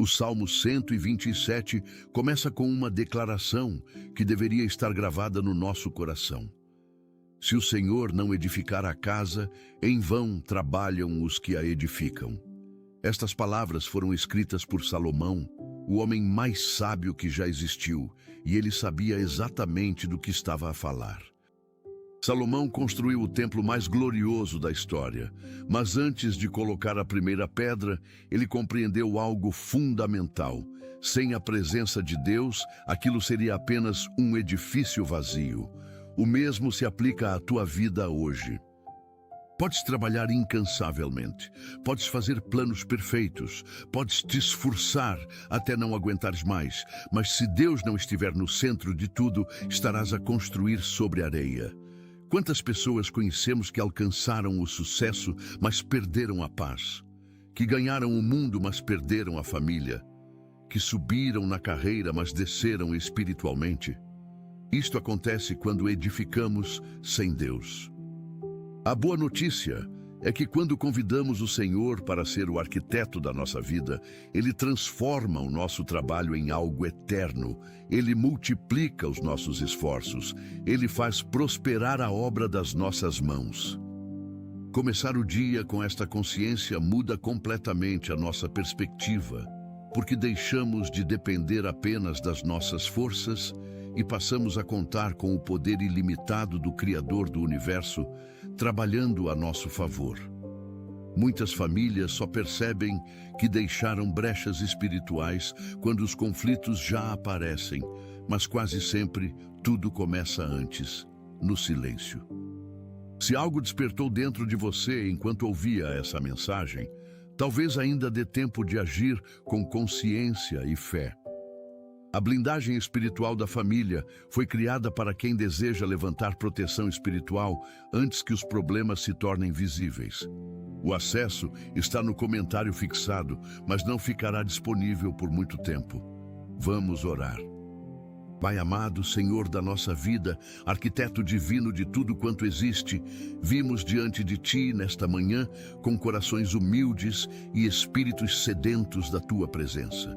O Salmo 127 começa com uma declaração que deveria estar gravada no nosso coração. Se o Senhor não edificar a casa, em vão trabalham os que a edificam. Estas palavras foram escritas por Salomão, o homem mais sábio que já existiu, e ele sabia exatamente do que estava a falar. Salomão construiu o templo mais glorioso da história, mas antes de colocar a primeira pedra, ele compreendeu algo fundamental. Sem a presença de Deus, aquilo seria apenas um edifício vazio. O mesmo se aplica à tua vida hoje. Podes trabalhar incansavelmente, podes fazer planos perfeitos, podes te esforçar até não aguentares mais, mas se Deus não estiver no centro de tudo, estarás a construir sobre areia. Quantas pessoas conhecemos que alcançaram o sucesso, mas perderam a paz? Que ganharam o mundo, mas perderam a família? Que subiram na carreira, mas desceram espiritualmente? Isto acontece quando edificamos sem Deus. A boa notícia é que quando convidamos o Senhor para ser o arquiteto da nossa vida, Ele transforma o nosso trabalho em algo eterno, Ele multiplica os nossos esforços, Ele faz prosperar a obra das nossas mãos. Começar o dia com esta consciência muda completamente a nossa perspectiva, porque deixamos de depender apenas das nossas forças e passamos a contar com o poder ilimitado do Criador do Universo, trabalhando a nosso favor. Muitas famílias só percebem que deixaram brechas espirituais quando os conflitos já aparecem, mas quase sempre tudo começa antes, no silêncio. Se algo despertou dentro de você enquanto ouvia essa mensagem, talvez ainda dê tempo de agir com consciência e fé. A blindagem espiritual da família foi criada para quem deseja levantar proteção espiritual antes que os problemas se tornem visíveis. O acesso está no comentário fixado, mas não ficará disponível por muito tempo. Vamos orar. Pai amado, Senhor da nossa vida, arquiteto divino de tudo quanto existe, vimos diante de Ti nesta manhã com corações humildes e espíritos sedentos da Tua presença.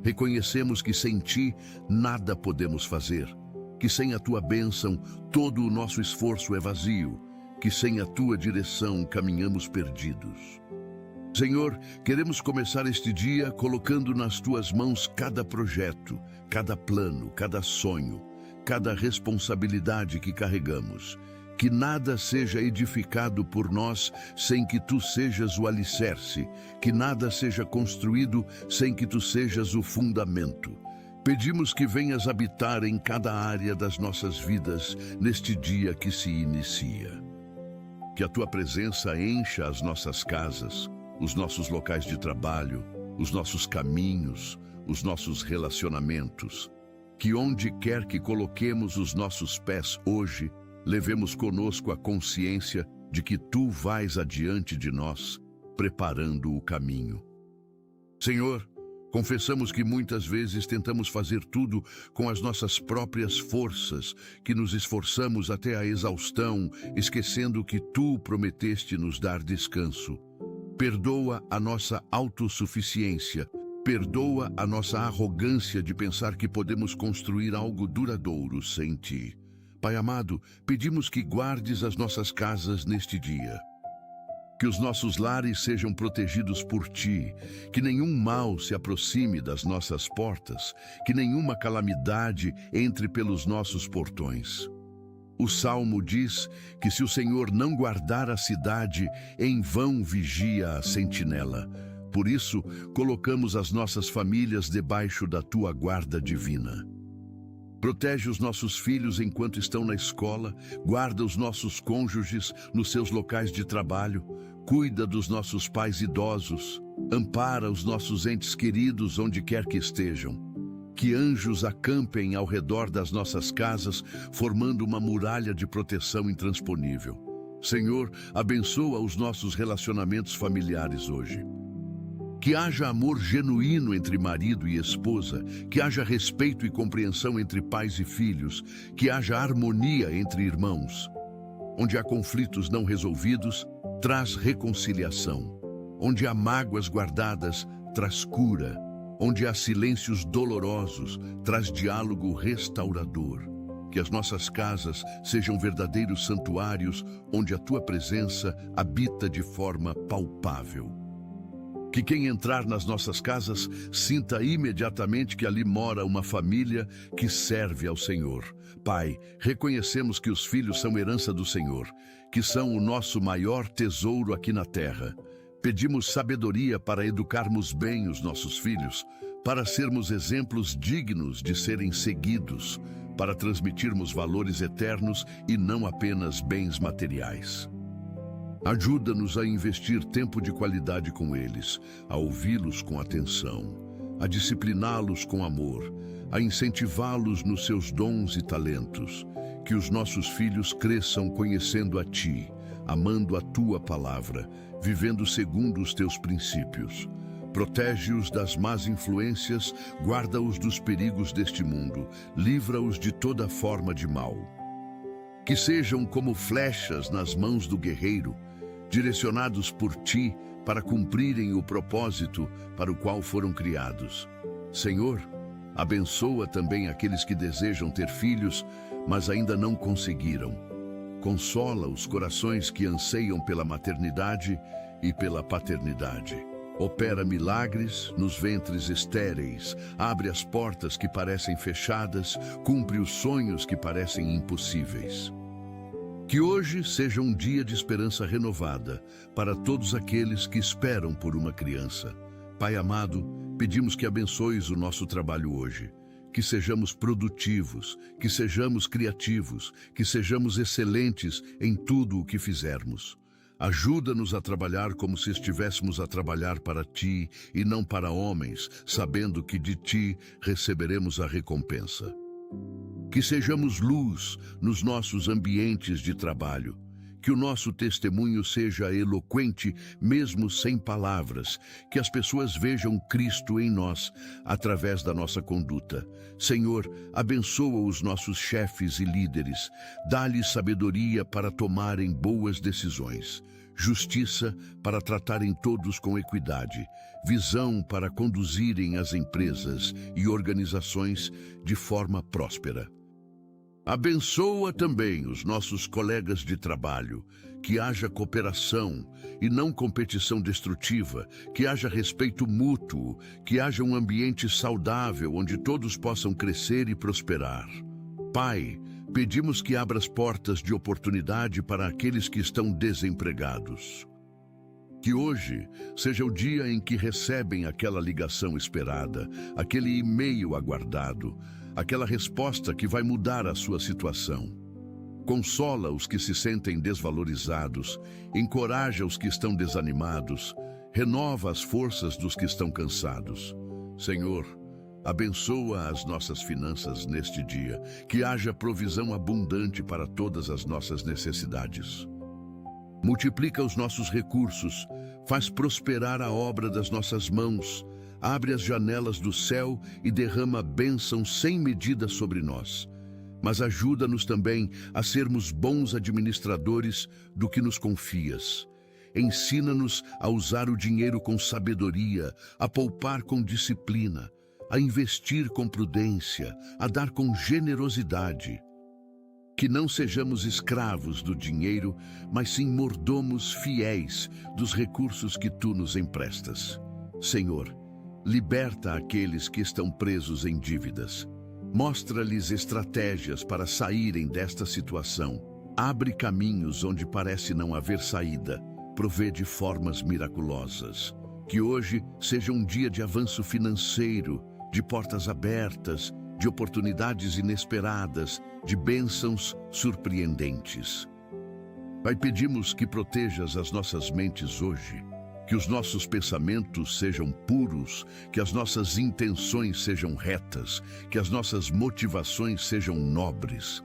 Reconhecemos que sem Ti nada podemos fazer, que sem a Tua bênção todo o nosso esforço é vazio, que sem a Tua direção caminhamos perdidos. Senhor, queremos começar este dia colocando nas Tuas mãos cada projeto, cada plano, cada sonho, cada responsabilidade que carregamos. Que nada seja edificado por nós sem que Tu sejas o alicerce, que nada seja construído sem que Tu sejas o fundamento. Pedimos que venhas habitar em cada área das nossas vidas neste dia que se inicia. Que a Tua presença encha as nossas casas, os nossos locais de trabalho, os nossos caminhos, os nossos relacionamentos. Que onde quer que coloquemos os nossos pés hoje, levemos conosco a consciência de que Tu vais adiante de nós, preparando o caminho. Senhor, confessamos que muitas vezes tentamos fazer tudo com as nossas próprias forças, que nos esforçamos até a exaustão, esquecendo que Tu prometeste nos dar descanso. Perdoa a nossa autossuficiência, perdoa a nossa arrogância de pensar que podemos construir algo duradouro sem Ti. Pai amado, pedimos que guardes as nossas casas neste dia. Que os nossos lares sejam protegidos por Ti, que nenhum mal se aproxime das nossas portas, que nenhuma calamidade entre pelos nossos portões. O Salmo diz que se o Senhor não guardar a cidade, em vão vigia a sentinela. Por isso, colocamos as nossas famílias debaixo da Tua guarda divina. Protege os nossos filhos enquanto estão na escola, guarda os nossos cônjuges nos seus locais de trabalho, cuida dos nossos pais idosos, ampara os nossos entes queridos onde quer que estejam. Que anjos acampem ao redor das nossas casas, formando uma muralha de proteção intransponível. Senhor, abençoa os nossos relacionamentos familiares hoje. Que haja amor genuíno entre marido e esposa, que haja respeito e compreensão entre pais e filhos, que haja harmonia entre irmãos. Onde há conflitos não resolvidos, traz reconciliação. Onde há mágoas guardadas, traz cura. Onde há silêncios dolorosos, traz diálogo restaurador. Que as nossas casas sejam verdadeiros santuários onde a tua presença habita de forma palpável. Que quem entrar nas nossas casas sinta imediatamente que ali mora uma família que serve ao Senhor. Pai, reconhecemos que os filhos são herança do Senhor, que são o nosso maior tesouro aqui na terra. Pedimos sabedoria para educarmos bem os nossos filhos, para sermos exemplos dignos de serem seguidos, para transmitirmos valores eternos e não apenas bens materiais. Ajuda-nos a investir tempo de qualidade com eles, a ouvi-los com atenção, a discipliná-los com amor, a incentivá-los nos seus dons e talentos. Que os nossos filhos cresçam conhecendo a Ti, amando a Tua palavra, vivendo segundo os Teus princípios. Protege-os das más influências, guarda-os dos perigos deste mundo, livra-os de toda forma de mal. Que sejam como flechas nas mãos do guerreiro, direcionados por Ti para cumprirem o propósito para o qual foram criados. Senhor, abençoa também aqueles que desejam ter filhos, mas ainda não conseguiram. Consola os corações que anseiam pela maternidade e pela paternidade. Opera milagres nos ventres estéreis, abre as portas que parecem fechadas, cumpre os sonhos que parecem impossíveis. Que hoje seja um dia de esperança renovada para todos aqueles que esperam por uma criança. Pai amado, pedimos que abençoes o nosso trabalho hoje, que sejamos produtivos, que sejamos criativos, que sejamos excelentes em tudo o que fizermos. Ajuda-nos a trabalhar como se estivéssemos a trabalhar para Ti e não para homens, sabendo que de Ti receberemos a recompensa. Que sejamos luz nos nossos ambientes de trabalho, que o nosso testemunho seja eloquente mesmo sem palavras, que as pessoas vejam Cristo em nós através da nossa conduta. Senhor, abençoa os nossos chefes e líderes, dá-lhes sabedoria para tomarem boas decisões, justiça para tratarem todos com equidade, visão para conduzirem as empresas e organizações de forma próspera. Abençoa também os nossos colegas de trabalho, que haja cooperação e não competição destrutiva, que haja respeito mútuo, que haja um ambiente saudável onde todos possam crescer e prosperar. Pai, pedimos que abra as portas de oportunidade para aqueles que estão desempregados. Que hoje seja o dia em que recebem aquela ligação esperada, aquele e-mail aguardado, aquela resposta que vai mudar a sua situação. Consola os que se sentem desvalorizados, encoraja os que estão desanimados, renova as forças dos que estão cansados. Senhor, abençoa as nossas finanças neste dia, que haja provisão abundante para todas as nossas necessidades. Multiplica os nossos recursos, faz prosperar a obra das nossas mãos, abre as janelas do céu e derrama bênção sem medida sobre nós. Mas ajuda-nos também a sermos bons administradores do que nos confias. Ensina-nos a usar o dinheiro com sabedoria, a poupar com disciplina, a investir com prudência, a dar com generosidade. Que não sejamos escravos do dinheiro, mas sim mordomos fiéis dos recursos que Tu nos emprestas. Senhor, liberta aqueles que estão presos em dívidas. Mostra-lhes estratégias para saírem desta situação. Abre caminhos onde parece não haver saída. Provê de formas miraculosas. Que hoje seja um dia de avanço financeiro, de portas abertas, de oportunidades inesperadas, de bênçãos surpreendentes. Pai, pedimos que protejas as nossas mentes hoje, que os nossos pensamentos sejam puros, que as nossas intenções sejam retas, que as nossas motivações sejam nobres.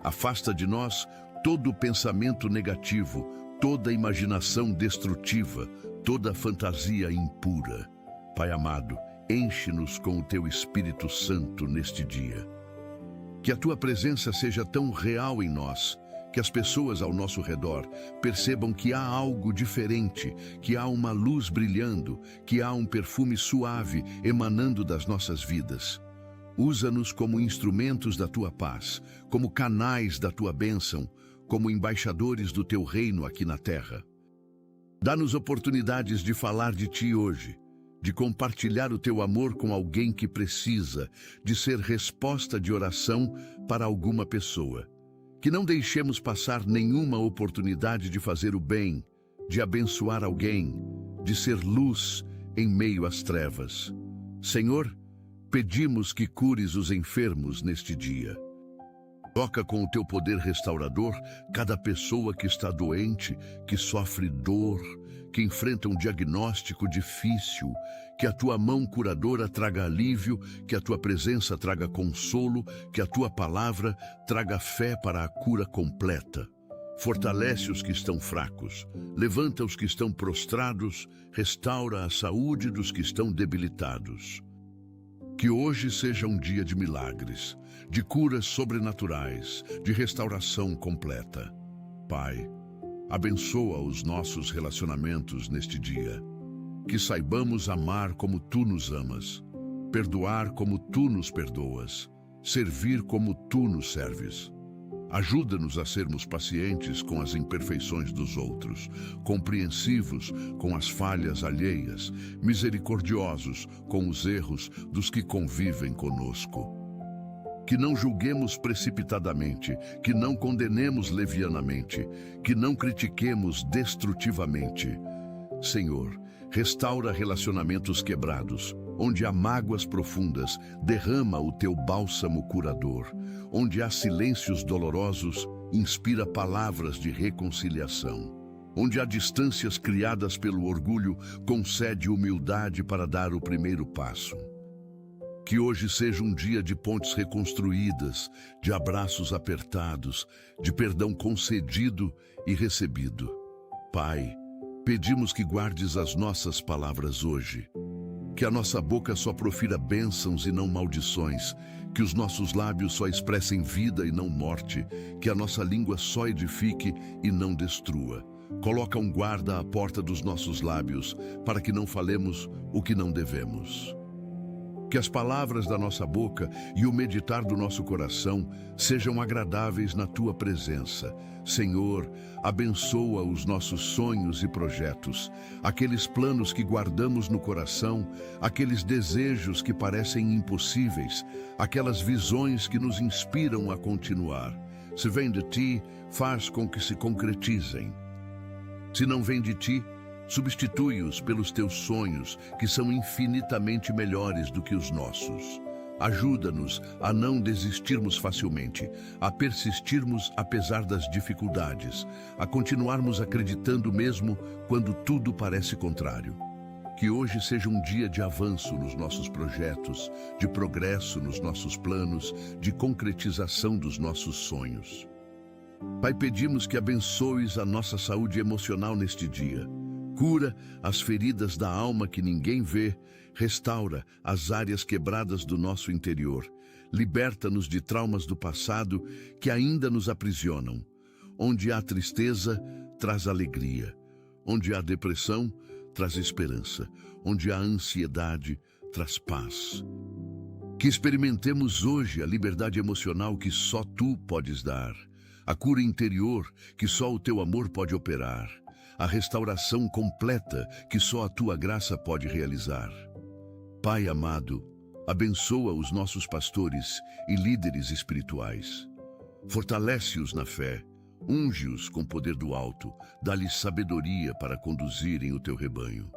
Afasta de nós todo pensamento negativo, toda imaginação destrutiva, toda fantasia impura. Pai amado, enche-nos com o Teu Espírito Santo neste dia. Que a Tua presença seja tão real em nós, que Que as pessoas ao nosso redor percebam que há algo diferente, que há uma luz brilhando, que há um perfume suave emanando das nossas vidas. Usa-nos como instrumentos da tua paz, como canais da tua bênção, como embaixadores do teu reino aqui na terra. Dá-nos oportunidades de falar de ti hoje, de compartilhar o teu amor com alguém que precisa, de ser resposta de oração para alguma pessoa. Que não deixemos passar nenhuma oportunidade de fazer o bem, de abençoar alguém, de ser luz em meio às trevas. Senhor, pedimos que cures os enfermos neste dia. Toca com o teu poder restaurador cada pessoa que está doente, que sofre dor, que enfrenta um diagnóstico difícil. Que a tua mão curadora traga alívio, que a tua presença traga consolo, que a tua palavra traga fé para a cura completa. Fortalece os que estão fracos, levanta os que estão prostrados, restaura a saúde dos que estão debilitados. Que hoje seja um dia de milagres, de curas sobrenaturais, de restauração completa. Pai, abençoa os nossos relacionamentos neste dia. Que saibamos amar como Tu nos amas, perdoar como Tu nos perdoas, servir como Tu nos serves. Ajuda-nos a sermos pacientes com as imperfeições dos outros, compreensivos com as falhas alheias, misericordiosos com os erros dos que convivem conosco. Que não julguemos precipitadamente, que não condenemos levianamente, que não critiquemos destrutivamente. Senhor, restaura relacionamentos quebrados, onde há mágoas profundas, derrama o teu bálsamo curador. Onde há silêncios dolorosos, inspira palavras de reconciliação. Onde há distâncias criadas pelo orgulho, concede humildade para dar o primeiro passo. Que hoje seja um dia de pontes reconstruídas, de abraços apertados, de perdão concedido e recebido. Pai, pedimos que guardes as nossas palavras hoje. Que a nossa boca só profira bênçãos e não maldições, que os nossos lábios só expressem vida e não morte, que a nossa língua só edifique e não destrua. Coloca um guarda à porta dos nossos lábios, para que não falemos o que não devemos. Que as palavras da nossa boca e o meditar do nosso coração sejam agradáveis na Tua presença. Senhor, abençoa os nossos sonhos e projetos, aqueles planos que guardamos no coração, aqueles desejos que parecem impossíveis, aquelas visões que nos inspiram a continuar. Se vem de Ti, faz com que se concretizem. Se não vem de Ti, substitui-os pelos Teus sonhos, que são infinitamente melhores do que os nossos. Ajuda-nos a não desistirmos facilmente, a persistirmos apesar das dificuldades, a continuarmos acreditando mesmo quando tudo parece contrário. Que hoje seja um dia de avanço nos nossos projetos, de progresso nos nossos planos, de concretização dos nossos sonhos. Pai, pedimos que abençoes a nossa saúde emocional neste dia. Cura as feridas da alma que ninguém vê, restaura as áreas quebradas do nosso interior, liberta-nos de traumas do passado que ainda nos aprisionam. Onde há tristeza, traz alegria. Onde há depressão, traz esperança. Onde há ansiedade, traz paz. Que experimentemos hoje a liberdade emocional que só Tu podes dar, a cura interior que só o Teu amor pode operar, a restauração completa que só a Tua graça pode realizar. Pai amado, abençoa os nossos pastores e líderes espirituais. Fortalece-os na fé, unge-os com poder do alto, dá-lhes sabedoria para conduzirem o Teu rebanho.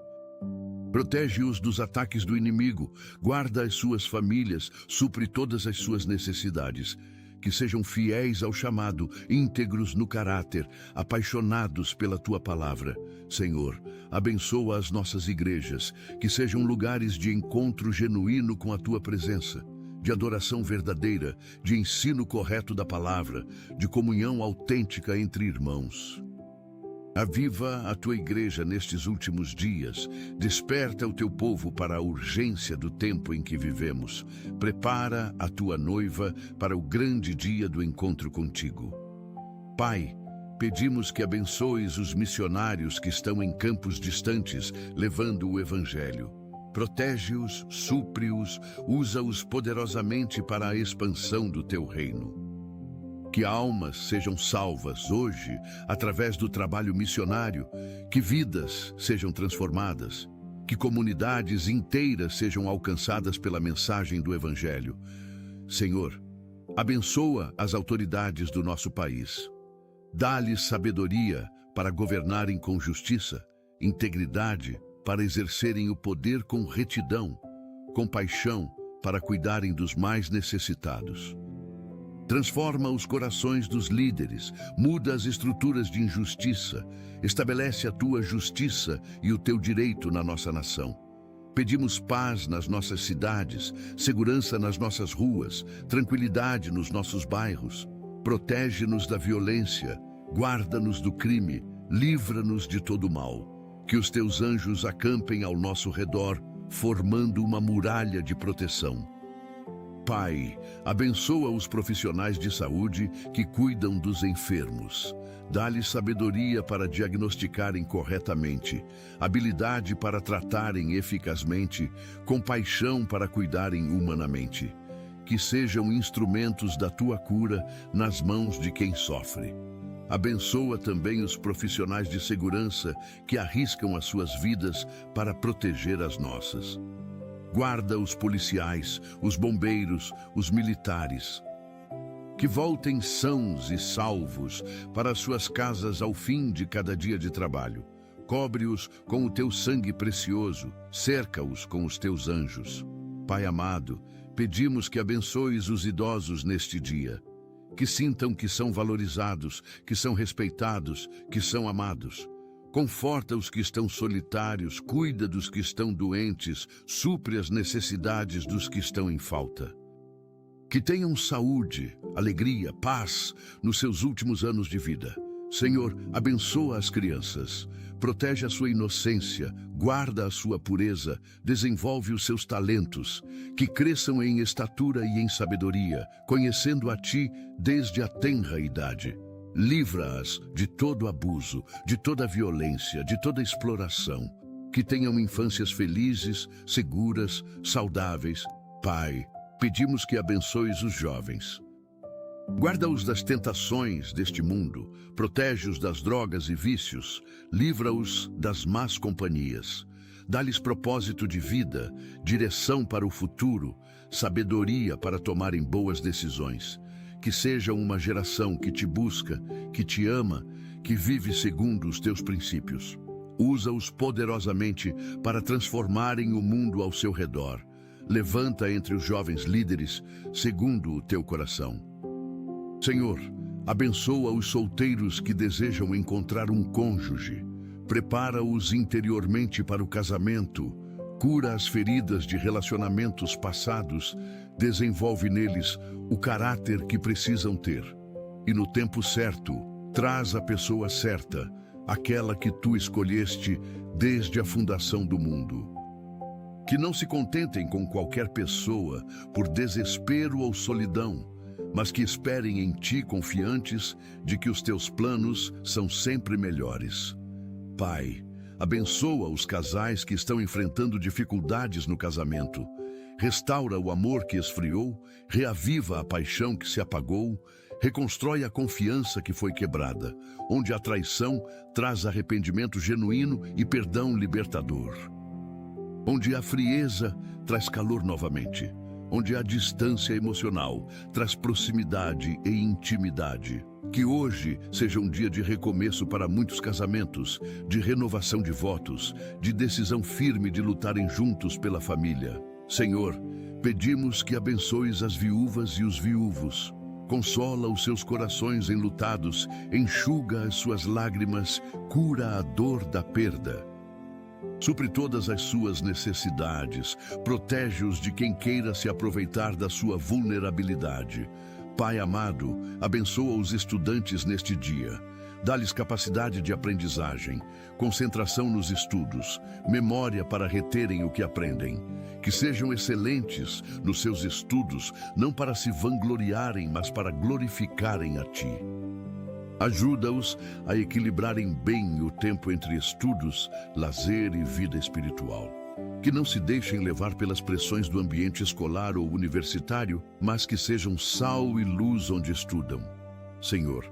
Protege-os dos ataques do inimigo, guarda as suas famílias, supre todas as suas necessidades. Que sejam fiéis ao chamado, íntegros no caráter, apaixonados pela Tua palavra. Senhor, abençoa as nossas igrejas, que sejam lugares de encontro genuíno com a Tua presença, de adoração verdadeira, de ensino correto da palavra, de comunhão autêntica entre irmãos. Aviva a Tua igreja nestes últimos dias, desperta o Teu povo para a urgência do tempo em que vivemos, prepara a Tua noiva para o grande dia do encontro contigo. Pai, pedimos que abençoes os missionários que estão em campos distantes, levando o Evangelho. Protege-os, supre-os, usa-os poderosamente para a expansão do teu reino. Que almas sejam salvas hoje, através do trabalho missionário, que vidas sejam transformadas, que comunidades inteiras sejam alcançadas pela mensagem do Evangelho. Senhor, abençoa as autoridades do nosso país. Dá-lhes sabedoria para governarem com justiça, integridade para exercerem o poder com retidão, compaixão para cuidarem dos mais necessitados. Transforma os corações dos líderes, muda as estruturas de injustiça, estabelece a tua justiça e o teu direito na nossa nação. Pedimos paz nas nossas cidades, segurança nas nossas ruas, tranquilidade nos nossos bairros. Protege-nos da violência, guarda-nos do crime, livra-nos de todo o mal. Que os teus anjos acampem ao nosso redor, formando uma muralha de proteção. Pai, abençoa os profissionais de saúde que cuidam dos enfermos. Dá-lhes sabedoria para diagnosticarem corretamente, habilidade para tratarem eficazmente, compaixão para cuidarem humanamente. Que sejam instrumentos da tua cura nas mãos de quem sofre. Abençoa também os profissionais de segurança que arriscam as suas vidas para proteger as nossas. Guarda os policiais, os bombeiros, os militares. Que voltem sãos e salvos para suas casas ao fim de cada dia de trabalho. Cobre-os com o teu sangue precioso, cerca-os com os teus anjos. Pai amado, pedimos que abençoes os idosos neste dia. Que sintam que são valorizados, que são respeitados, que são amados. Conforta os que estão solitários, cuida dos que estão doentes, supre as necessidades dos que estão em falta. Que tenham saúde, alegria, paz nos seus últimos anos de vida. Senhor, abençoa as crianças, protege a sua inocência, guarda a sua pureza, desenvolve os seus talentos, que cresçam em estatura e em sabedoria, conhecendo a Ti desde a tenra idade. Livra-as de todo abuso, de toda violência, de toda exploração. Que tenham infâncias felizes, seguras, saudáveis. Pai, pedimos que abençoes os jovens. Guarda-os das tentações deste mundo, protege-os das drogas e vícios, livra-os das más companhias. Dá-lhes propósito de vida, direção para o futuro, sabedoria para tomarem boas decisões. Que sejam uma geração que te busca, que te ama, que vive segundo os teus princípios. Usa-os poderosamente para transformarem o mundo ao seu redor. Levanta entre os jovens líderes, segundo o teu coração. Senhor, abençoa os solteiros que desejam encontrar um cônjuge. Prepara-os interiormente para o casamento. Cura as feridas de relacionamentos passados, desenvolve neles o caráter que precisam ter. E no tempo certo, traz a pessoa certa, aquela que tu escolheste desde a fundação do mundo. Que não se contentem com qualquer pessoa por desespero ou solidão, mas que esperem em ti confiantes de que os teus planos são sempre melhores. Pai, abençoa os casais que estão enfrentando dificuldades no casamento. Restaura o amor que esfriou, reaviva a paixão que se apagou, reconstrói a confiança que foi quebrada, onde a traição traz arrependimento genuíno e perdão libertador. Onde a frieza traz calor novamente, onde a distância emocional traz proximidade e intimidade. Que hoje seja um dia de recomeço para muitos casamentos, de renovação de votos, de decisão firme de lutarem juntos pela família. Senhor, pedimos que abençoes as viúvas e os viúvos. Consola os seus corações enlutados, enxuga as suas lágrimas, cura a dor da perda. Supre todas as suas necessidades, protege-os de quem queira se aproveitar da sua vulnerabilidade. Pai amado, abençoa os estudantes neste dia. Dá-lhes capacidade de aprendizagem, concentração nos estudos, memória para reterem o que aprendem. Que sejam excelentes nos seus estudos, não para se vangloriarem, mas para glorificarem a Ti. Ajuda-os a equilibrarem bem o tempo entre estudos, lazer e vida espiritual. Que não se deixem levar pelas pressões do ambiente escolar ou universitário, mas que sejam sal e luz onde estudam. Senhor,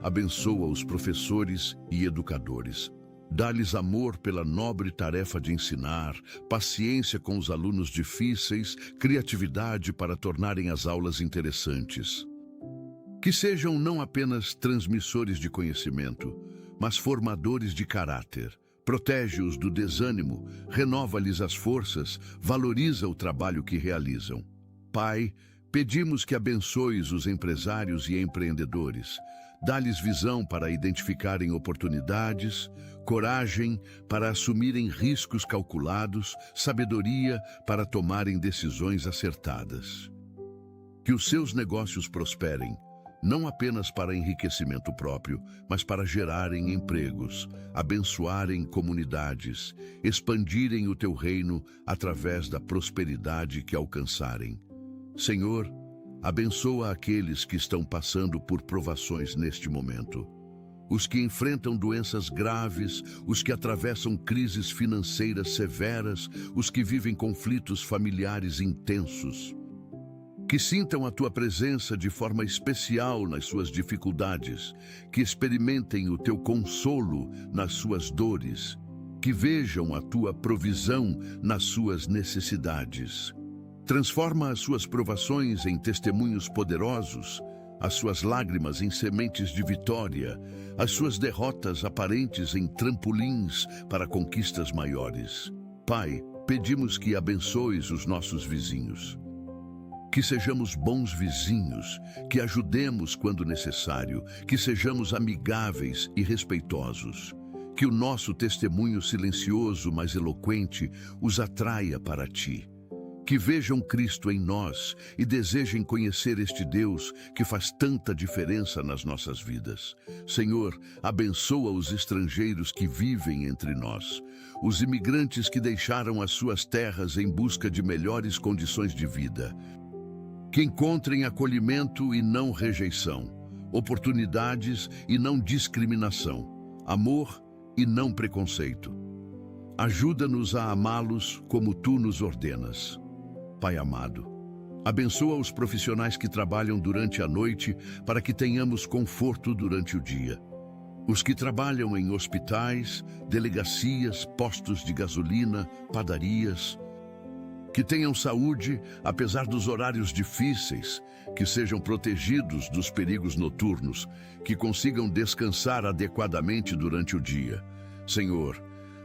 abençoa os professores e educadores. Dá-lhes amor pela nobre tarefa de ensinar, paciência com os alunos difíceis, criatividade para tornarem as aulas interessantes. Que sejam não apenas transmissores de conhecimento, mas formadores de caráter. Protege-os do desânimo, renova-lhes as forças, valoriza o trabalho que realizam. Pai, pedimos que abençoes os empresários e empreendedores. Dá-lhes visão para identificarem oportunidades, coragem para assumirem riscos calculados, sabedoria para tomarem decisões acertadas. Que os seus negócios prosperem, não apenas para enriquecimento próprio, mas para gerarem empregos, abençoarem comunidades, expandirem o teu reino através da prosperidade que alcançarem. Senhor, abençoa aqueles que estão passando por provações neste momento. Os que enfrentam doenças graves, os que atravessam crises financeiras severas, os que vivem conflitos familiares intensos. Que sintam a tua presença de forma especial nas suas dificuldades, que experimentem o teu consolo nas suas dores, que vejam a tua provisão nas suas necessidades. Transforma as suas provações em testemunhos poderosos, as suas lágrimas em sementes de vitória, as suas derrotas aparentes em trampolins para conquistas maiores. Pai, pedimos que abençoes os nossos vizinhos. Que sejamos bons vizinhos, que ajudemos quando necessário, que sejamos amigáveis e respeitosos. Que o nosso testemunho silencioso, mas eloquente, os atraia para ti. Que vejam Cristo em nós e desejem conhecer este Deus que faz tanta diferença nas nossas vidas. Senhor, abençoa os estrangeiros que vivem entre nós, os imigrantes que deixaram as suas terras em busca de melhores condições de vida. Que encontrem acolhimento e não rejeição, oportunidades e não discriminação, amor e não preconceito. Ajuda-nos a amá-los como tu nos ordenas. Pai amado, abençoa os profissionais que trabalham durante a noite para que tenhamos conforto durante o dia. Os que trabalham em hospitais, delegacias, postos de gasolina, padarias. Que tenham saúde, apesar dos horários difíceis, que sejam protegidos dos perigos noturnos, que consigam descansar adequadamente durante o dia. Senhor,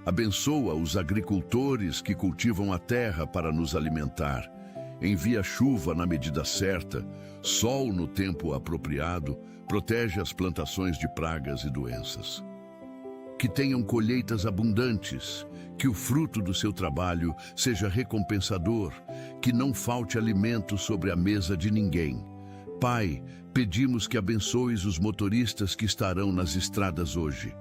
abençoa os agricultores que cultivam a terra para nos alimentar. Envia chuva na medida certa, sol no tempo apropriado, protege as plantações de pragas e doenças. Que tenham colheitas abundantes, que o fruto do seu trabalho seja recompensador, que não falte alimento sobre a mesa de ninguém. Pai, pedimos que abençoes os motoristas que estarão nas estradas hoje.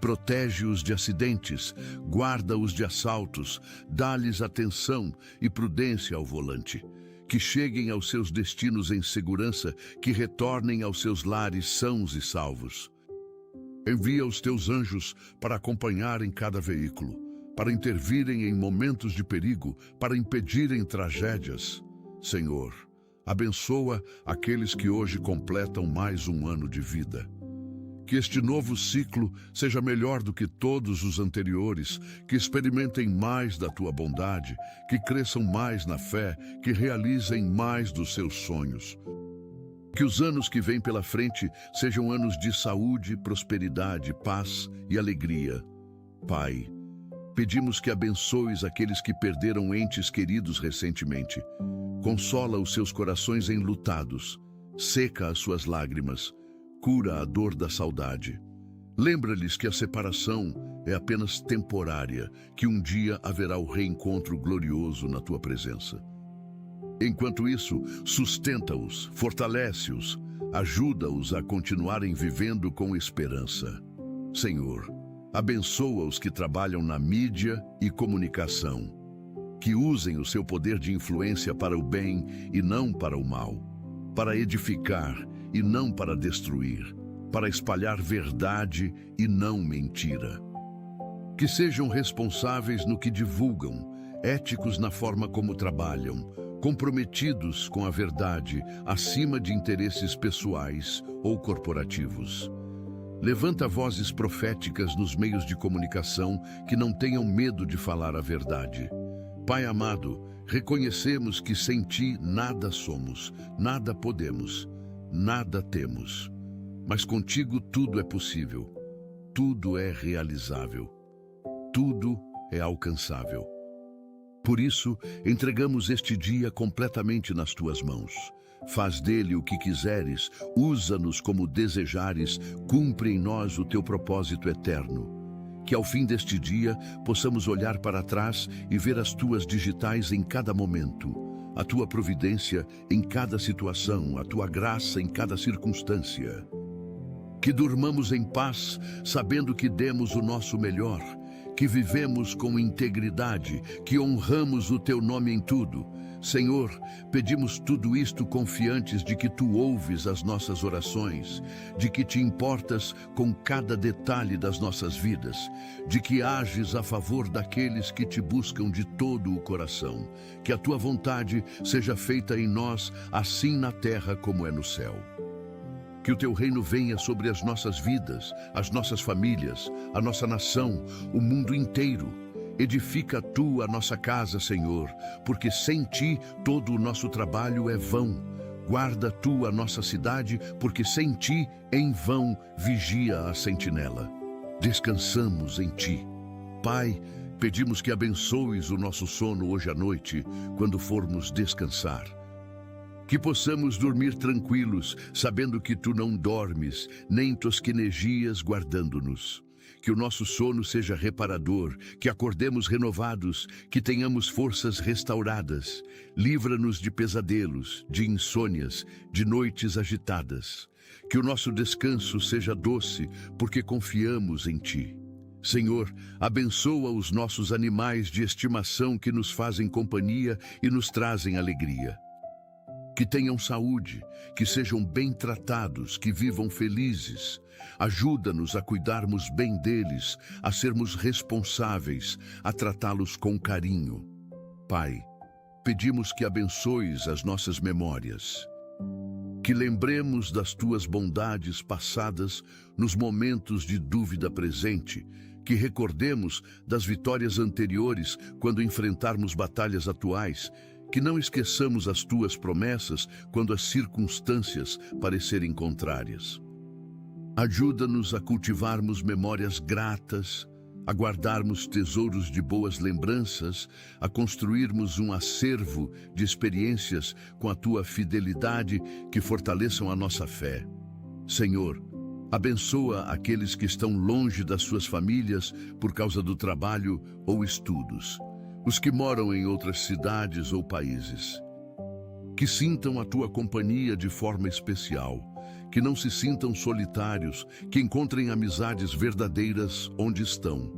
Protege-os de acidentes, guarda-os de assaltos, dá-lhes atenção e prudência ao volante. Que cheguem aos seus destinos em segurança, que retornem aos seus lares sãos e salvos. Envia os teus anjos para acompanharem cada veículo, para intervirem em momentos de perigo, para impedirem tragédias. Senhor, abençoa aqueles que hoje completam mais um ano de vida. Que este novo ciclo seja melhor do que todos os anteriores, que experimentem mais da tua bondade, que cresçam mais na fé, que realizem mais dos seus sonhos. Que os anos que vêm pela frente sejam anos de saúde, prosperidade, paz e alegria. Pai, pedimos que abençoes aqueles que perderam entes queridos recentemente. Consola os seus corações enlutados, seca as suas lágrimas, cura a dor da saudade. Lembra-lhes que a separação é apenas temporária, que um dia haverá o reencontro glorioso na tua presença. Enquanto isso, sustenta-os, fortalece-os, ajuda-os a continuarem vivendo com esperança. Senhor, abençoa os que trabalham na mídia e comunicação, que usem o seu poder de influência para o bem e não para o mal, para edificar e não para destruir, para espalhar verdade e não mentira. Que sejam responsáveis no que divulgam, éticos na forma como trabalham, comprometidos com a verdade acima de interesses pessoais ou corporativos. Levanta vozes proféticas nos meios de comunicação que não tenham medo de falar a verdade. Pai amado, reconhecemos que sem Ti nada somos, nada podemos, nada temos. Mas contigo tudo é possível, tudo é realizável, tudo é alcançável. Por isso, entregamos este dia completamente nas Tuas mãos. Faz dele o que quiseres, usa-nos como desejares, cumpre em nós o Teu propósito eterno. Que ao fim deste dia possamos olhar para trás e ver as Tuas digitais em cada momento, a Tua providência em cada situação, a Tua graça em cada circunstância. Que durmamos em paz, sabendo que demos o nosso melhor, que vivemos com integridade, que honramos o Teu nome em tudo. Senhor, pedimos tudo isto confiantes de que Tu ouves as nossas orações, de que Te importas com cada detalhe das nossas vidas, de que ages a favor daqueles que Te buscam de todo o coração. Que a Tua vontade seja feita em nós, assim na terra como é no céu. Que o Teu reino venha sobre as nossas vidas, as nossas famílias, a nossa nação, o mundo inteiro. Edifica Tu a nossa casa, Senhor, porque sem Ti todo o nosso trabalho é vão. Guarda Tu a nossa cidade, porque sem Ti, em vão, vigia a sentinela. Descansamos em Ti. Pai, pedimos que abençoes o nosso sono hoje à noite, quando formos descansar. Que possamos dormir tranquilos, sabendo que Tu não dormes, nem tosquenejias guardando-nos. Que o nosso sono seja reparador, que acordemos renovados, que tenhamos forças restauradas. Livra-nos de pesadelos, de insônias, de noites agitadas. Que o nosso descanso seja doce, porque confiamos em Ti. Senhor, abençoa os nossos animais de estimação que nos fazem companhia e nos trazem alegria. Que tenham saúde, que sejam bem tratados, que vivam felizes. Ajuda-nos a cuidarmos bem deles, a sermos responsáveis, a tratá-los com carinho. Pai, pedimos que abençoes as nossas memórias. Que lembremos das Tuas bondades passadas nos momentos de dúvida presente, que recordemos das vitórias anteriores quando enfrentarmos batalhas atuais, que não esqueçamos as Tuas promessas quando as circunstâncias parecerem contrárias. Ajuda-nos a cultivarmos memórias gratas, a guardarmos tesouros de boas lembranças, a construirmos um acervo de experiências com a Tua fidelidade que fortaleçam a nossa fé. Senhor, abençoa aqueles que estão longe das suas famílias por causa do trabalho ou estudos, os que moram em outras cidades ou países. Que sintam a Tua companhia de forma especial, que não se sintam solitários, que encontrem amizades verdadeiras onde estão.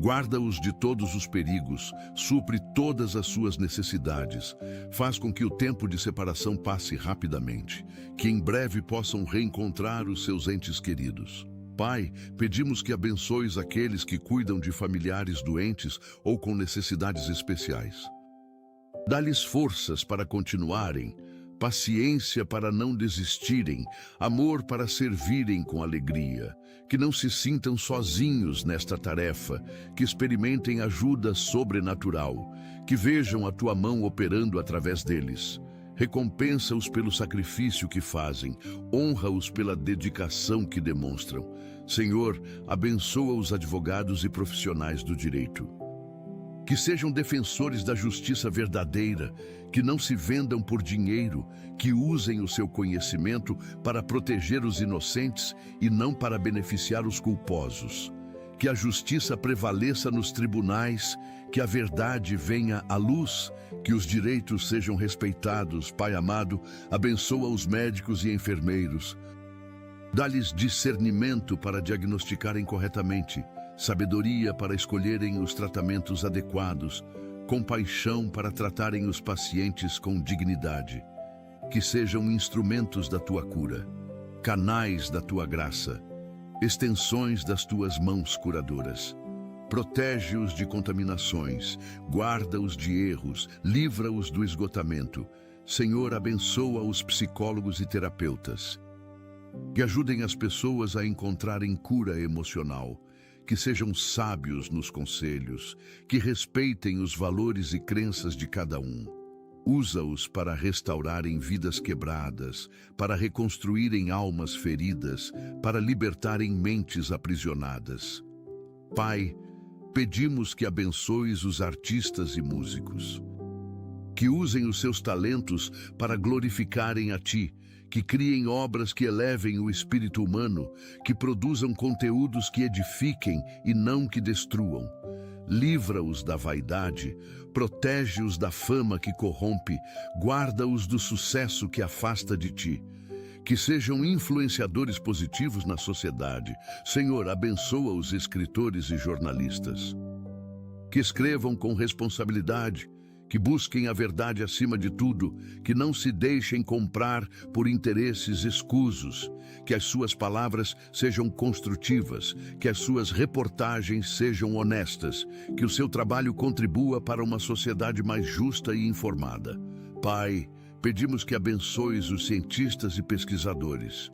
Guarda-os de todos os perigos, supre todas as suas necessidades, faz com que o tempo de separação passe rapidamente, que em breve possam reencontrar os seus entes queridos. Pai, pedimos que abençoes aqueles que cuidam de familiares doentes ou com necessidades especiais. Dá-lhes forças para continuarem, paciência para não desistirem, amor para servirem com alegria. Que não se sintam sozinhos nesta tarefa, que experimentem ajuda sobrenatural, que vejam a Tua mão operando através deles. Recompensa-os pelo sacrifício que fazem, honra-os pela dedicação que demonstram. Senhor, abençoa os advogados e profissionais do direito. Que sejam defensores da justiça verdadeira, que não se vendam por dinheiro, que usem o seu conhecimento para proteger os inocentes e não para beneficiar os culposos. Que a justiça prevaleça nos tribunais, que a verdade venha à luz, que os direitos sejam respeitados. Pai amado, abençoa os médicos e enfermeiros. Dá-lhes discernimento para diagnosticarem corretamente, sabedoria para escolherem os tratamentos adequados, compaixão para tratarem os pacientes com dignidade. Que sejam instrumentos da Tua cura. canais da tua graça, extensões das tuas mãos curadoras. Protege-os de contaminações, guarda-os de erros, livra-os do esgotamento. Senhor, abençoa os psicólogos e terapeutas, que ajudem as pessoas a encontrarem cura emocional, que sejam sábios nos conselhos, que respeitem os valores e crenças de cada um. Usa-os para restaurarem vidas quebradas, para reconstruírem almas feridas, para libertarem mentes aprisionadas. Pai, pedimos que abençoes os artistas e músicos, que usem os seus talentos para glorificarem a Ti, que criem obras que elevem o espírito humano, que produzam conteúdos que edifiquem e não que destruam. Livra-os da vaidade, protege-os da fama que corrompe, guarda-os do sucesso que afasta de Ti. Que sejam influenciadores positivos na sociedade. Senhor, abençoa os escritores e jornalistas, que escrevam com responsabilidade, que busquem a verdade acima de tudo, que não se deixem comprar por interesses escusos, que as suas palavras sejam construtivas, que as suas reportagens sejam honestas, que o seu trabalho contribua para uma sociedade mais justa e informada. Pai, pedimos que abençoes os cientistas e pesquisadores.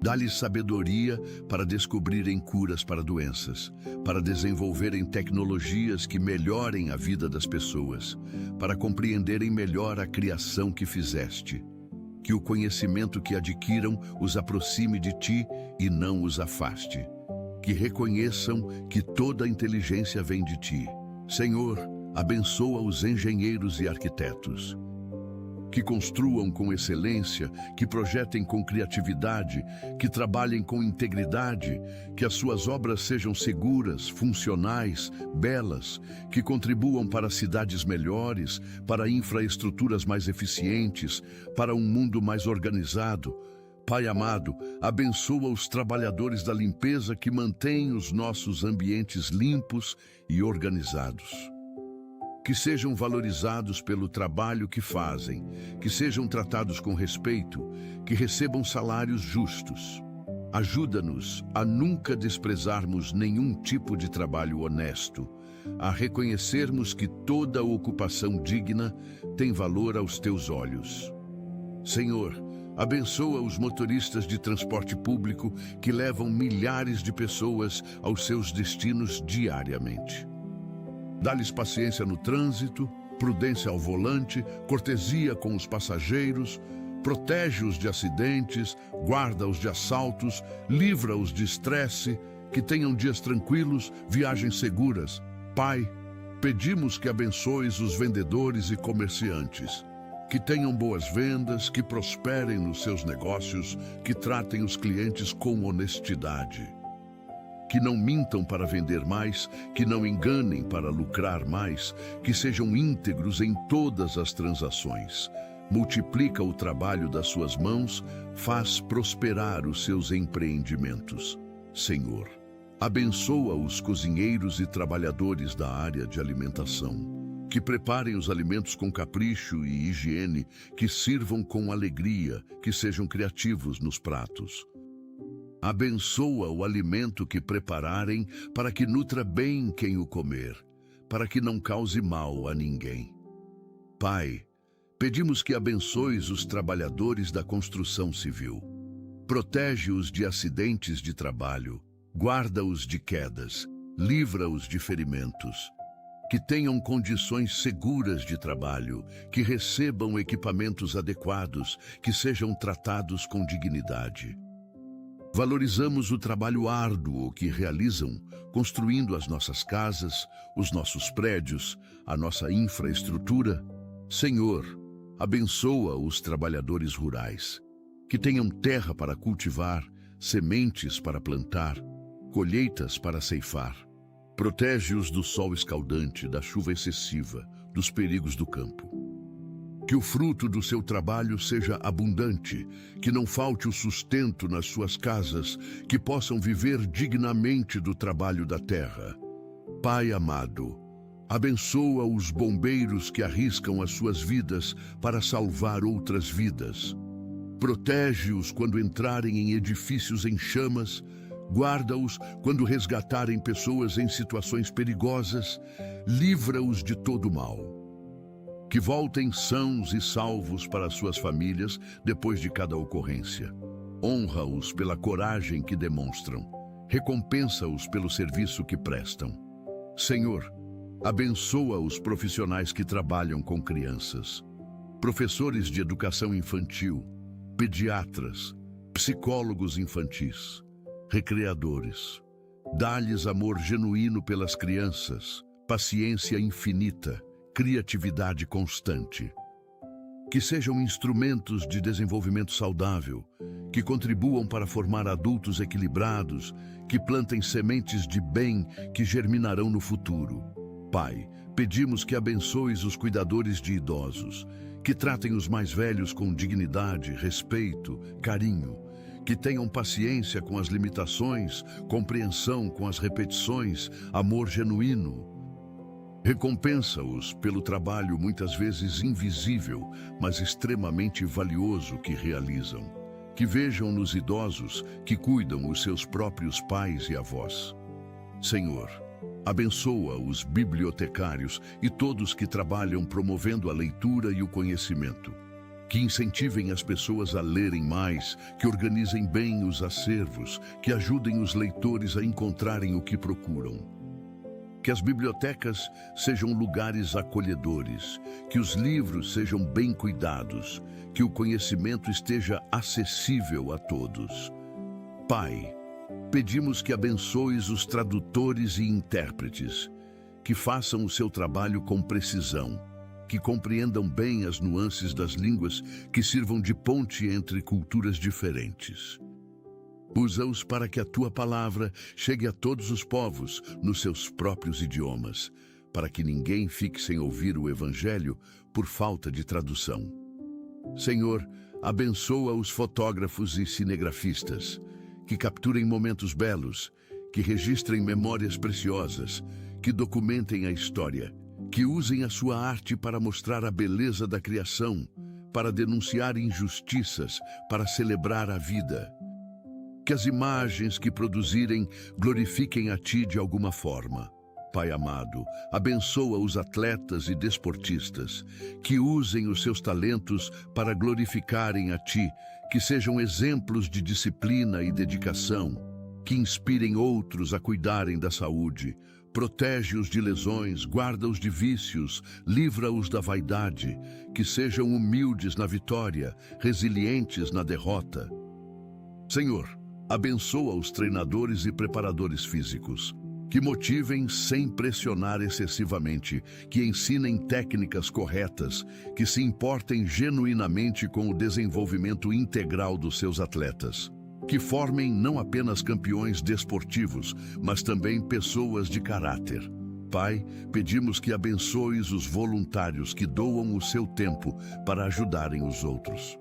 Dá-lhes sabedoria para descobrirem curas para doenças, para desenvolverem tecnologias que melhorem a vida das pessoas, para compreenderem melhor a criação que fizeste. Que o conhecimento que adquiram os aproxime de Ti e não os afaste. Que reconheçam que toda a inteligência vem de Ti. Senhor, abençoa os engenheiros e arquitetos, que construam com excelência, que projetem com criatividade, que trabalhem com integridade, que as suas obras sejam seguras, funcionais, belas, que contribuam para cidades melhores, para infraestruturas mais eficientes, para um mundo mais organizado. Pai amado, abençoa os trabalhadores da limpeza que mantêm os nossos ambientes limpos e organizados. Que sejam valorizados pelo trabalho que fazem, que sejam tratados com respeito, que recebam salários justos. Ajuda-nos a nunca desprezarmos nenhum tipo de trabalho honesto, a reconhecermos que toda ocupação digna tem valor aos Teus olhos. Senhor, abençoa os motoristas de transporte público que levam milhares de pessoas aos seus destinos diariamente. Dá-lhes paciência no trânsito, prudência ao volante, cortesia com os passageiros, protege-os de acidentes, guarda-os de assaltos, livra-os de estresse, que tenham dias tranquilos, viagens seguras. Pai, pedimos que abençoes os vendedores e comerciantes, que tenham boas vendas, que prosperem nos seus negócios, que tratem os clientes com honestidade. Que não mintam para vender mais, que não enganem para lucrar mais, que sejam íntegros em todas as transações. Multiplica o trabalho das suas mãos, faz prosperar os seus empreendimentos. Senhor, abençoa os cozinheiros e trabalhadores da área de alimentação, que preparem os alimentos com capricho e higiene, que sirvam com alegria, que sejam criativos nos pratos. Abençoa o alimento que prepararem para que nutra bem quem o comer, para que não cause mal a ninguém. Pai, pedimos que abençoes os trabalhadores da construção civil. Protege-os de acidentes de trabalho, guarda-os de quedas, livra-os de ferimentos. Que tenham condições seguras de trabalho, que recebam equipamentos adequados, que sejam tratados com dignidade. Valorizamos o trabalho árduo que realizam, construindo as nossas casas, os nossos prédios, a nossa infraestrutura. Senhor, abençoa os trabalhadores rurais, que tenham terra para cultivar, sementes para plantar, colheitas para ceifar. Protege-os do sol escaldante, da chuva excessiva, dos perigos do campo. Que o fruto do seu trabalho seja abundante, que não falte o sustento nas suas casas, que possam viver dignamente do trabalho da terra. Pai amado, abençoa os bombeiros que arriscam as suas vidas para salvar outras vidas. Protege-os quando entrarem em edifícios em chamas, guarda-os quando resgatarem pessoas em situações perigosas, livra-os de todo mal. Que voltem sãos e salvos para suas famílias depois de cada ocorrência. Honra-os pela coragem que demonstram. Recompensa-os pelo serviço que prestam. Senhor, abençoa os profissionais que trabalham com crianças, professores de educação infantil, pediatras, psicólogos infantis, recreadores. Dá-lhes amor genuíno pelas crianças, paciência infinita, criatividade constante. Que sejam instrumentos de desenvolvimento saudável, que contribuam para formar adultos equilibrados, que plantem sementes de bem que germinarão no futuro. Pai, pedimos que abençoes os cuidadores de idosos, que tratem os mais velhos com dignidade, respeito, carinho, que tenham paciência com as limitações, compreensão com as repetições, amor genuíno. Recompensa-os pelo trabalho muitas vezes invisível, mas extremamente valioso que realizam. Que vejam nos idosos que cuidam os seus próprios pais e avós. Senhor, abençoa os bibliotecários e todos que trabalham promovendo a leitura e o conhecimento. Que incentivem as pessoas a lerem mais, que organizem bem os acervos, que ajudem os leitores a encontrarem o que procuram. Que as bibliotecas sejam lugares acolhedores, que os livros sejam bem cuidados, que o conhecimento esteja acessível a todos. Pai, pedimos que abençoes os tradutores e intérpretes, que façam o seu trabalho com precisão, que compreendam bem as nuances das línguas, que sirvam de ponte entre culturas diferentes. Usa-os para que a tua palavra chegue a todos os povos nos seus próprios idiomas, para que ninguém fique sem ouvir o Evangelho por falta de tradução. Senhor, abençoa os fotógrafos e cinegrafistas, que capturem momentos belos, que registrem memórias preciosas, que documentem a história, que usem a sua arte para mostrar a beleza da criação, para denunciar injustiças, para celebrar a vida. Que as imagens que produzirem glorifiquem a Ti de alguma forma. Pai amado, abençoa os atletas e desportistas, que usem os seus talentos para glorificarem a Ti, que sejam exemplos de disciplina e dedicação, que inspirem outros a cuidarem da saúde. Protege-os de lesões, guarda-os de vícios, livra-os da vaidade, que sejam humildes na vitória, resilientes na derrota. Senhor, abençoa os treinadores e preparadores físicos, que motivem sem pressionar excessivamente, que ensinem técnicas corretas, que se importem genuinamente com o desenvolvimento integral dos seus atletas, que formem não apenas campeões desportivos, mas também pessoas de caráter. Pai, pedimos que abençoes os voluntários que doam o seu tempo para ajudarem os outros.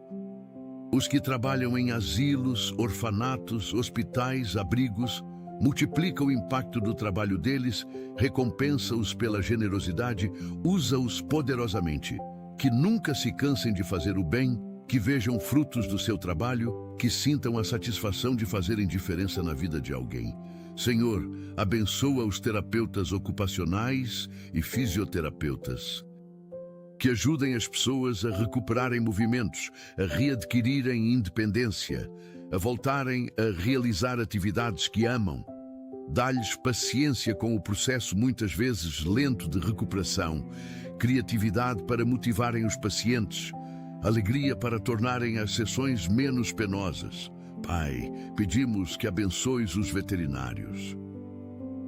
Os que trabalham em asilos, orfanatos, hospitais, abrigos, multiplica o impacto do trabalho deles, recompensa-os pela generosidade, usa-os poderosamente. Que nunca se cansem de fazer o bem, que vejam frutos do seu trabalho, que sintam a satisfação de fazerem diferença na vida de alguém. Senhor, abençoa os terapeutas ocupacionais e fisioterapeutas, que ajudem as pessoas a recuperarem movimentos, a readquirirem independência, a voltarem a realizar atividades que amam. Dá-lhes paciência com o processo muitas vezes lento de recuperação, criatividade para motivarem os pacientes, alegria para tornarem as sessões menos penosas. Pai, pedimos que abençoes os veterinários,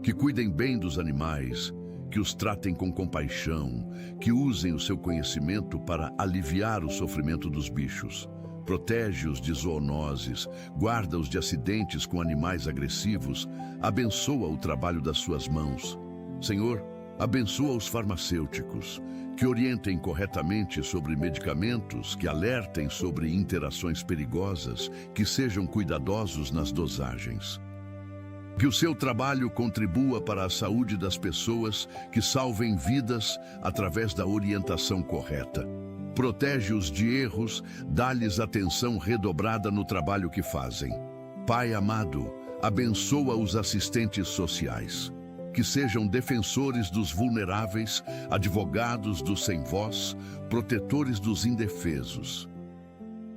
que cuidem bem dos animais, que os tratem com compaixão, que usem o seu conhecimento para aliviar o sofrimento dos bichos. Protege-os de zoonoses, guarda-os de acidentes com animais agressivos, abençoa o trabalho das suas mãos. Senhor, abençoa os farmacêuticos, que orientem corretamente sobre medicamentos, que alertem sobre interações perigosas, que sejam cuidadosos nas dosagens. Que o seu trabalho contribua para a saúde das pessoas, que salvem vidas através da orientação correta. Protege-os de erros, dá-lhes atenção redobrada no trabalho que fazem. Pai amado, abençoa os assistentes sociais, que sejam defensores dos vulneráveis, advogados dos sem voz, protetores dos indefesos.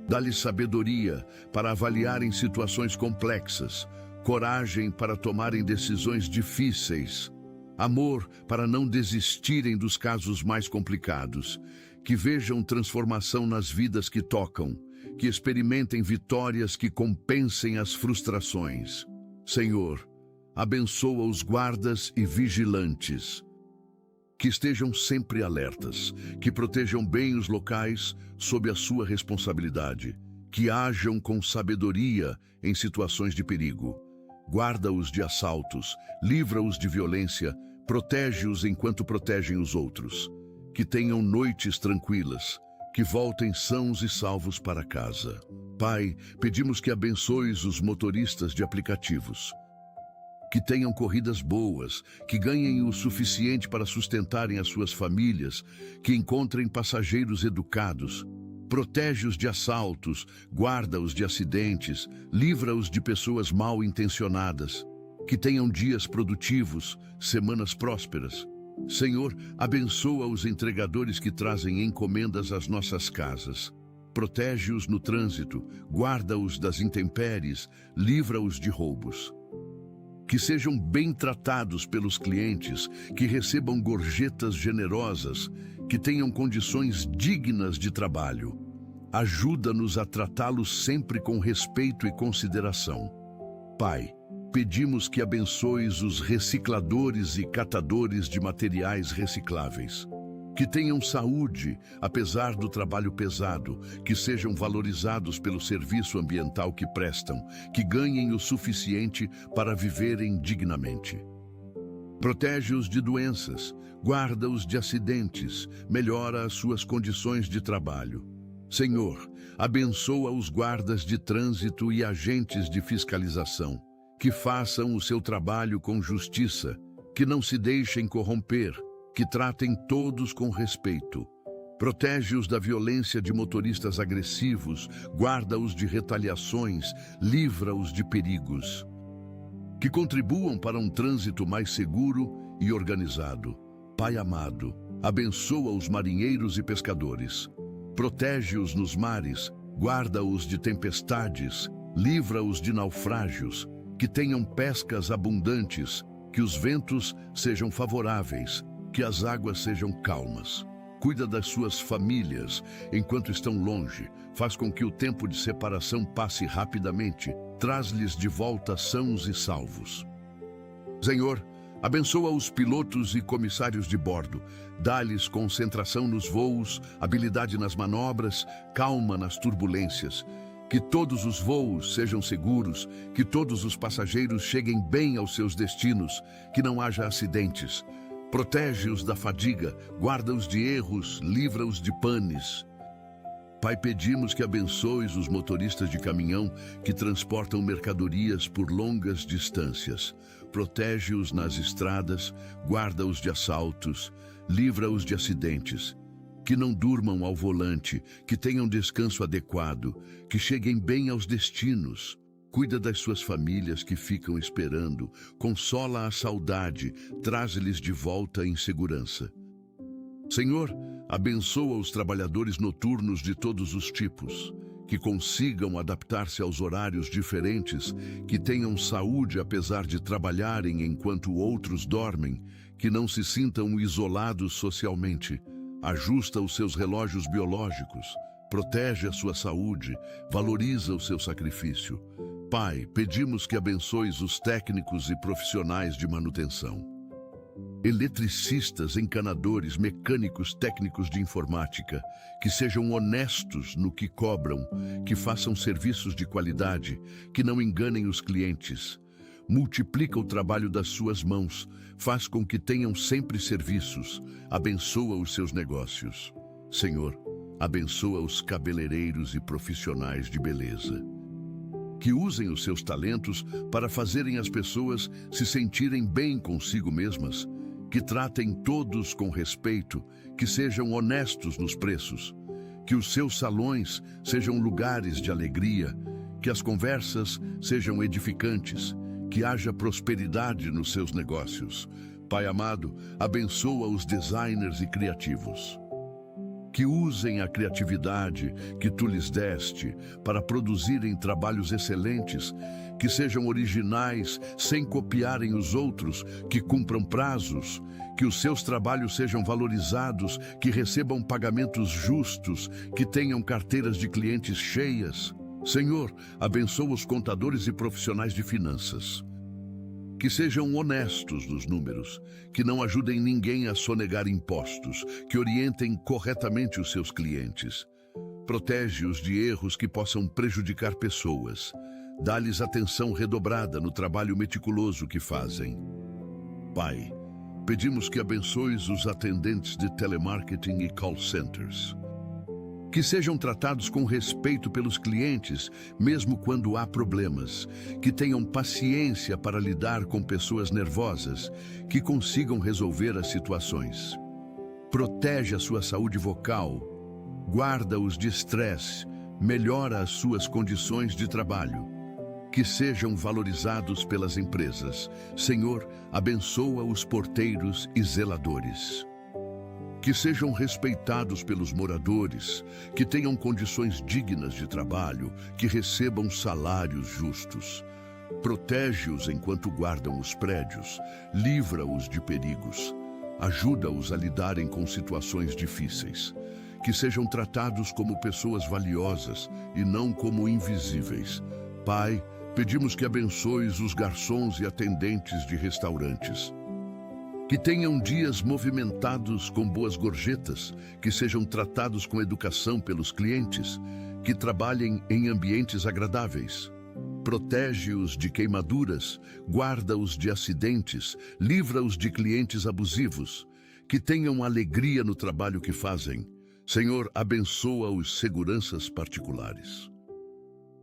Dá-lhes sabedoria para avaliarem situações complexas, coragem para tomarem decisões difíceis, amor para não desistirem dos casos mais complicados, que vejam transformação nas vidas que tocam, que experimentem vitórias que compensem as frustrações. Senhor, abençoa os guardas e vigilantes, que estejam sempre alertas, que protejam bem os locais sob a sua responsabilidade, que ajam com sabedoria em situações de perigo. Guarda-os de assaltos, livra-os de violência, protege-os enquanto protegem os outros. Que tenham noites tranquilas, que voltem sãos e salvos para casa. Pai, pedimos que abençoes os motoristas de aplicativos, que tenham corridas boas, que ganhem o suficiente para sustentarem as suas famílias, que encontrem passageiros educados. Protege-os de assaltos, guarda-os de acidentes, livra-os de pessoas mal intencionadas. Que tenham dias produtivos, semanas prósperas. Senhor, abençoa os entregadores que trazem encomendas às nossas casas. Protege-os no trânsito, guarda-os das intempéries, livra-os de roubos. Que sejam bem tratados pelos clientes, que recebam gorjetas generosas, que tenham condições dignas de trabalho. Ajuda-nos a tratá-los sempre com respeito e consideração. Pai, pedimos que abençoes os recicladores e catadores de materiais recicláveis. Que tenham saúde, apesar do trabalho pesado, que sejam valorizados pelo serviço ambiental que prestam, que ganhem o suficiente para viverem dignamente. Protege-os de doenças, guarda-os de acidentes, melhora as suas condições de trabalho. Senhor, abençoa os guardas de trânsito e agentes de fiscalização, que façam o seu trabalho com justiça, que não se deixem corromper, que tratem todos com respeito. Protege-os da violência de motoristas agressivos, guarda-os de retaliações, livra-os de perigos. Que contribuam para um trânsito mais seguro e organizado. Pai amado, abençoa os marinheiros e pescadores. Protege-os nos mares, guarda-os de tempestades, livra-os de naufrágios, que tenham pescas abundantes, que os ventos sejam favoráveis, que as águas sejam calmas. Cuida das suas famílias enquanto estão longe, faz com que o tempo de separação passe rapidamente, traz-lhes de volta sãos e salvos. Senhor, abençoa os pilotos e comissários de bordo, dá-lhes concentração nos voos, habilidade nas manobras, calma nas turbulências. Que todos os voos sejam seguros, que todos os passageiros cheguem bem aos seus destinos, que não haja acidentes. Protege-os da fadiga, guarda-os de erros, livra-os de panes. Pai, pedimos que abençoes os motoristas de caminhão que transportam mercadorias por longas distâncias. Protege-os nas estradas, guarda-os de assaltos, livra-os de acidentes. Que não durmam ao volante, que tenham descanso adequado, que cheguem bem aos destinos. Cuida das suas famílias que ficam esperando, consola a saudade, traz-lhes de volta em segurança. Senhor, abençoa os trabalhadores noturnos de todos os tipos, que consigam adaptar-se aos horários diferentes, que tenham saúde apesar de trabalharem enquanto outros dormem, que não se sintam isolados socialmente. Ajusta os seus relógios biológicos, protege a sua saúde, valoriza o seu sacrifício. Pai, pedimos que abençoes os técnicos e profissionais de manutenção. Eletricistas, encanadores, mecânicos, técnicos de informática, que sejam honestos no que cobram, que façam serviços de qualidade, que não enganem os clientes. Multiplica o trabalho das suas mãos, faz com que tenham sempre serviços, abençoa os seus negócios. Senhor, abençoa os cabeleireiros e profissionais de beleza, que usem os seus talentos para fazerem as pessoas se sentirem bem consigo mesmas, que tratem todos com respeito, que sejam honestos nos preços, Que os seus salões sejam lugares de alegria, que as conversas sejam edificantes, que haja prosperidade nos seus negócios. Pai amado, abençoa os designers e criativos. Que usem a criatividade que tu lhes deste para produzirem trabalhos excelentes, que sejam originais sem copiarem os outros, que cumpram prazos, que os seus trabalhos sejam valorizados, que recebam pagamentos justos, que tenham carteiras de clientes cheias. Senhor, abençoa os contadores e profissionais de finanças. Que sejam honestos nos números, que não ajudem ninguém a sonegar impostos, que orientem corretamente os seus clientes. Protege-os de erros que possam prejudicar pessoas. Dá-lhes atenção redobrada no trabalho meticuloso que fazem. Pai, pedimos que abençoes os atendentes de telemarketing e call centers. Que sejam tratados com respeito pelos clientes, mesmo quando há problemas. Que tenham paciência para lidar com pessoas nervosas, que consigam resolver as situações. Protege a sua saúde vocal, guarda-os de estresse, melhora as suas condições de trabalho. Que sejam valorizados pelas empresas. Senhor, abençoa os porteiros e zeladores. Que sejam respeitados pelos moradores, que tenham condições dignas de trabalho, que recebam salários justos. Protege-os enquanto guardam os prédios, livra-os de perigos, ajuda-os a lidarem com situações difíceis. Que sejam tratados como pessoas valiosas e não como invisíveis. Pai, pedimos que abençoes os garçons e atendentes de restaurantes. Que tenham dias movimentados com boas gorjetas, que sejam tratados com educação pelos clientes, que trabalhem em ambientes agradáveis. Protege-os de queimaduras, guarda-os de acidentes, livra-os de clientes abusivos, que tenham alegria no trabalho que fazem. Senhor, abençoa os seguranças particulares.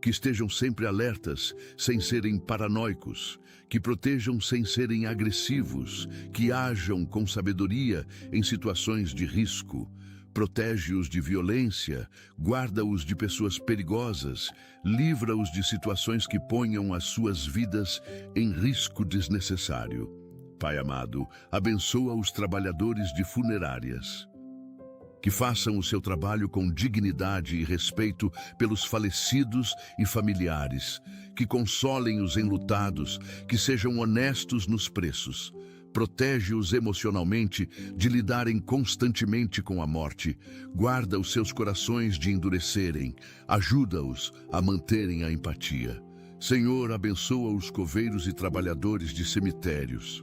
Que estejam sempre alertas, sem serem paranoicos, que protejam sem serem agressivos, que ajam com sabedoria em situações de risco. Protege-os de violência, guarda-os de pessoas perigosas, livra-os de situações que ponham as suas vidas em risco desnecessário. Pai amado, abençoa os trabalhadores de funerárias. Que façam o seu trabalho com dignidade e respeito pelos falecidos e familiares, que consolem os enlutados, que sejam honestos nos preços. Protege-os emocionalmente de lidarem constantemente com a morte. Guarda os seus corações de endurecerem. Ajuda-os a manterem a empatia. Senhor, abençoa os coveiros e trabalhadores de cemitérios.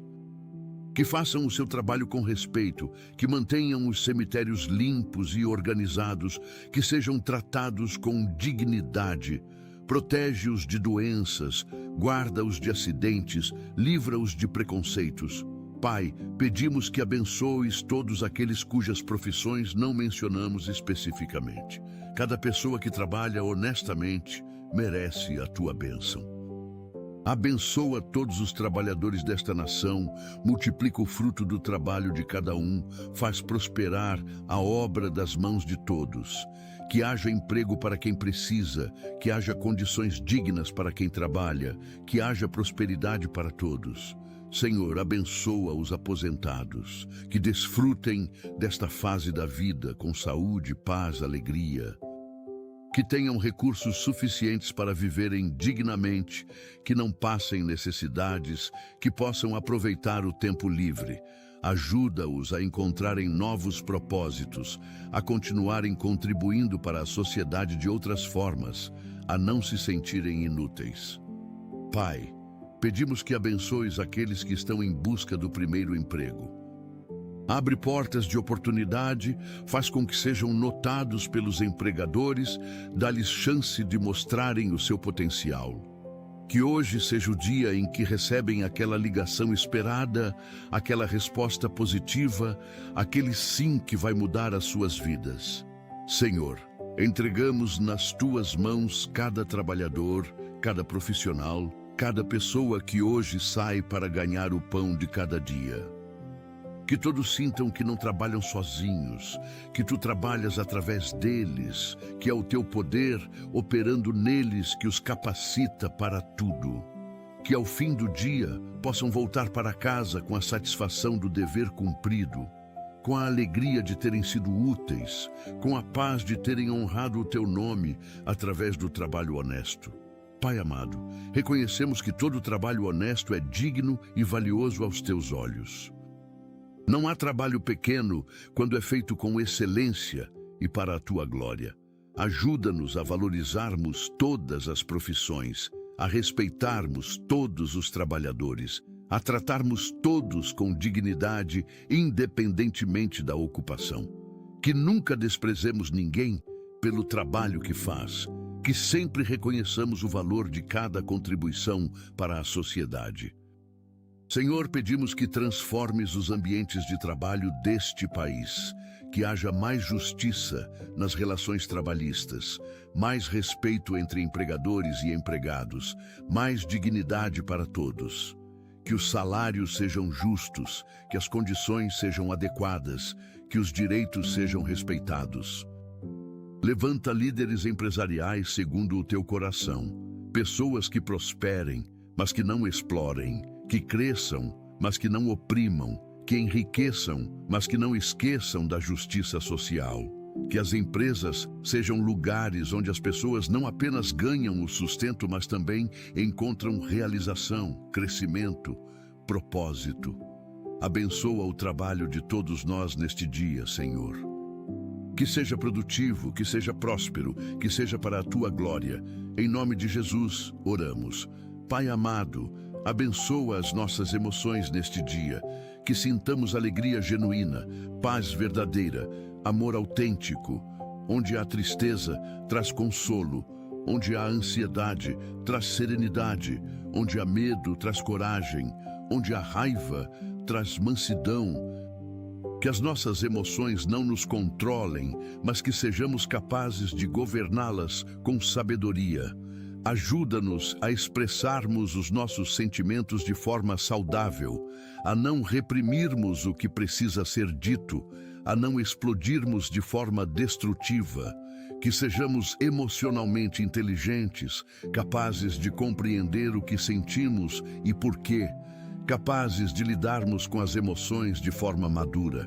Que façam o seu trabalho com respeito, que mantenham os cemitérios limpos e organizados, que sejam tratados com dignidade. Protege-os de doenças, guarda-os de acidentes, livra-os de preconceitos. Pai, pedimos que abençoes todos aqueles cujas profissões não mencionamos especificamente. Cada pessoa que trabalha honestamente merece a tua bênção. Abençoa todos os trabalhadores desta nação, multiplica o fruto do trabalho de cada um, faz prosperar a obra das mãos de todos. Que haja emprego para quem precisa, que haja condições dignas para quem trabalha, que haja prosperidade para todos. Senhor, abençoa os aposentados, que desfrutem desta fase da vida com saúde, paz, alegria. Que tenham recursos suficientes para viverem dignamente, que não passem necessidades, que possam aproveitar o tempo livre. Ajuda-os a encontrarem novos propósitos, a continuarem contribuindo para a sociedade de outras formas, a não se sentirem inúteis. Pai, pedimos que abençoes aqueles que estão em busca do primeiro emprego. Abre portas de oportunidade, faz com que sejam notados pelos empregadores, dá-lhes chance de mostrarem o seu potencial. Que hoje seja o dia em que recebem aquela ligação esperada, aquela resposta positiva, aquele sim que vai mudar as suas vidas. Senhor, entregamos nas tuas mãos cada trabalhador, cada profissional, cada pessoa que hoje sai para ganhar o pão de cada dia. Que todos sintam que não trabalham sozinhos, que tu trabalhas através deles, que é o teu poder operando neles que os capacita para tudo. Que ao fim do dia possam voltar para casa com a satisfação do dever cumprido, com a alegria de terem sido úteis, com a paz de terem honrado o teu nome através do trabalho honesto. Pai amado, reconhecemos que todo trabalho honesto é digno e valioso aos teus olhos. Não há trabalho pequeno quando é feito com excelência e para a tua glória. Ajuda-nos a valorizarmos todas as profissões, a respeitarmos todos os trabalhadores, a tratarmos todos com dignidade, independentemente da ocupação. Que nunca desprezemos ninguém pelo trabalho que faz, que sempre reconheçamos o valor de cada contribuição para a sociedade. Senhor, pedimos que transformes os ambientes de trabalho deste país, que haja mais justiça nas relações trabalhistas, mais respeito entre empregadores e empregados, mais dignidade para todos. Que os salários sejam justos, que as condições sejam adequadas, que os direitos sejam respeitados. Levanta líderes empresariais segundo o teu coração, pessoas que prosperem, mas que não explorem, que cresçam, mas que não oprimam, que enriqueçam, mas que não esqueçam da justiça social. Que as empresas sejam lugares onde as pessoas não apenas ganham o sustento, mas também encontram realização, crescimento, propósito. Abençoa o trabalho de todos nós neste dia, Senhor. Que seja produtivo, que seja próspero, que seja para a tua glória. Em nome de Jesus, oramos. Pai amado, abençoa as nossas emoções neste dia, que sintamos alegria genuína, paz verdadeira, amor autêntico. Onde há tristeza, traz consolo. Onde há ansiedade, traz serenidade. Onde há medo, traz coragem. Onde há raiva, traz mansidão. Que as nossas emoções não nos controlem, mas que sejamos capazes de governá-las com sabedoria. Ajuda-nos a expressarmos os nossos sentimentos de forma saudável, a não reprimirmos o que precisa ser dito, a não explodirmos de forma destrutiva, que sejamos emocionalmente inteligentes, capazes de compreender o que sentimos e por quê, capazes de lidarmos com as emoções de forma madura.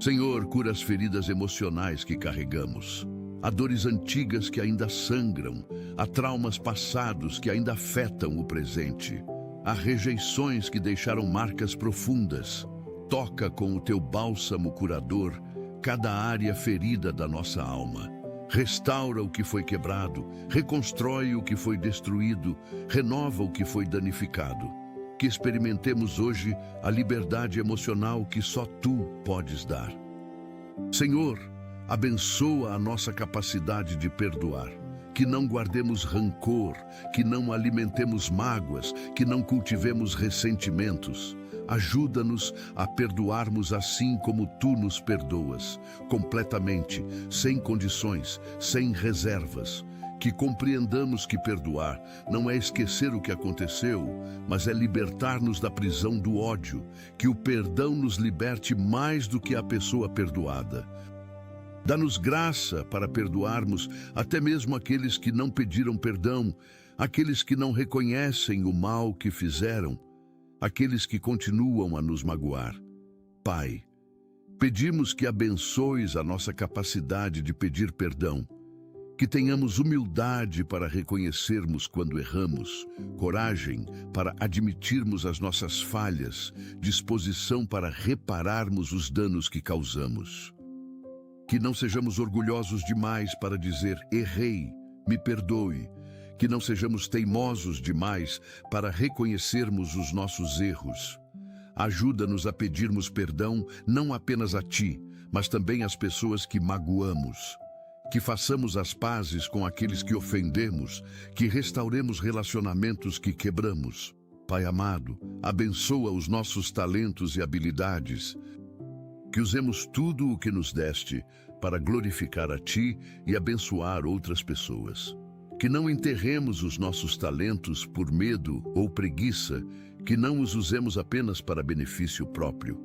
Senhor, cura as feridas emocionais que carregamos. Há dores antigas que ainda sangram, há traumas passados que ainda afetam o presente. Há rejeições que deixaram marcas profundas. Toca com o teu bálsamo curador cada área ferida da nossa alma. Restaura o que foi quebrado, reconstrói o que foi destruído, renova o que foi danificado. Que experimentemos hoje a liberdade emocional que só tu podes dar. Senhor, abençoa a nossa capacidade de perdoar, que não guardemos rancor, que não alimentemos mágoas, que não cultivemos ressentimentos. Ajuda-nos a perdoarmos assim como tu nos perdoas, completamente, sem condições, sem reservas. Que compreendamos que perdoar não é esquecer o que aconteceu, mas é libertar-nos da prisão do ódio, que o perdão nos liberte mais do que a pessoa perdoada. Dá-nos graça para perdoarmos até mesmo aqueles que não pediram perdão, aqueles que não reconhecem o mal que fizeram, aqueles que continuam a nos magoar. Pai, pedimos que abençoes a nossa capacidade de pedir perdão, que tenhamos humildade para reconhecermos quando erramos, coragem para admitirmos as nossas falhas, disposição para repararmos os danos que causamos. Que não sejamos orgulhosos demais para dizer errei, me perdoe. Que não sejamos teimosos demais para reconhecermos os nossos erros. Ajuda-nos a pedirmos perdão não apenas a ti, mas também às pessoas que magoamos. Que façamos as pazes com aqueles que ofendemos, que restauremos relacionamentos que quebramos. Pai amado, abençoa os nossos talentos e habilidades. Que usemos tudo o que nos deste para glorificar a ti e abençoar outras pessoas. Que não enterremos os nossos talentos por medo ou preguiça, que não os usemos apenas para benefício próprio,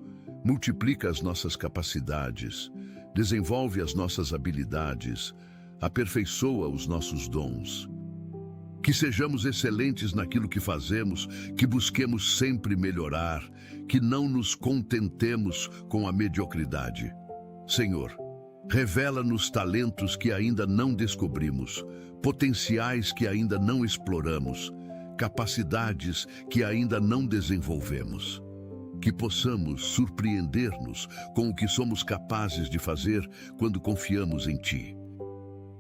Multiplica as nossas capacidades, desenvolve as nossas habilidades, aperfeiçoa os nossos dons. Que sejamos excelentes naquilo que fazemos, que busquemos sempre melhorar, que não nos contentemos com a mediocridade. Senhor, revela-nos talentos que ainda não descobrimos, potenciais que ainda não exploramos, capacidades que ainda não desenvolvemos. Que possamos surpreender-nos com o que somos capazes de fazer quando confiamos em Ti.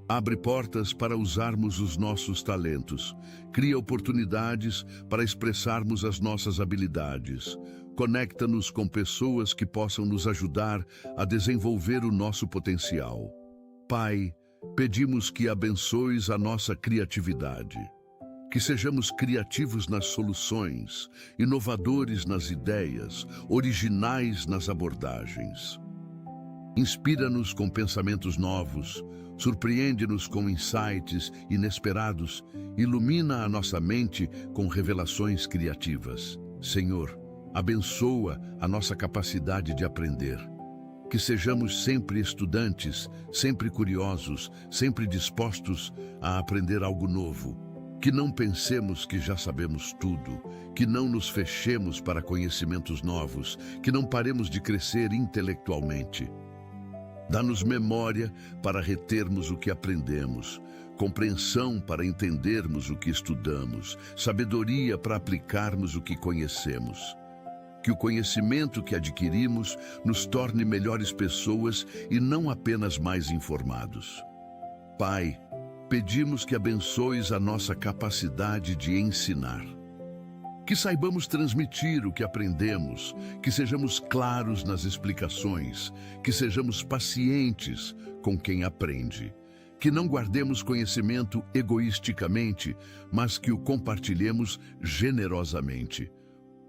Abre portas para usarmos os nossos talentos. Cria oportunidades para expressarmos as nossas habilidades. Conecta-nos com pessoas que possam nos ajudar a desenvolver o nosso potencial. Pai, pedimos que abençoes a nossa criatividade. Que sejamos criativos nas soluções, inovadores nas ideias, originais nas abordagens. Inspira-nos com pensamentos novos, surpreende-nos com insights inesperados, ilumina a nossa mente com revelações criativas. Senhor, abençoa a nossa capacidade de aprender. Que sejamos sempre estudantes, sempre curiosos, sempre dispostos a aprender algo novo. Que não pensemos que já sabemos tudo, que não nos fechemos para conhecimentos novos, que não paremos de crescer intelectualmente. Dá-nos memória para retermos o que aprendemos, compreensão para entendermos o que estudamos, sabedoria para aplicarmos o que conhecemos. Que o conhecimento que adquirimos nos torne melhores pessoas e não apenas mais informados. Pai, pedimos que abençoes a nossa capacidade de ensinar. Que saibamos transmitir o que aprendemos, que sejamos claros nas explicações, que sejamos pacientes com quem aprende. Que não guardemos conhecimento egoisticamente, mas que o compartilhemos generosamente.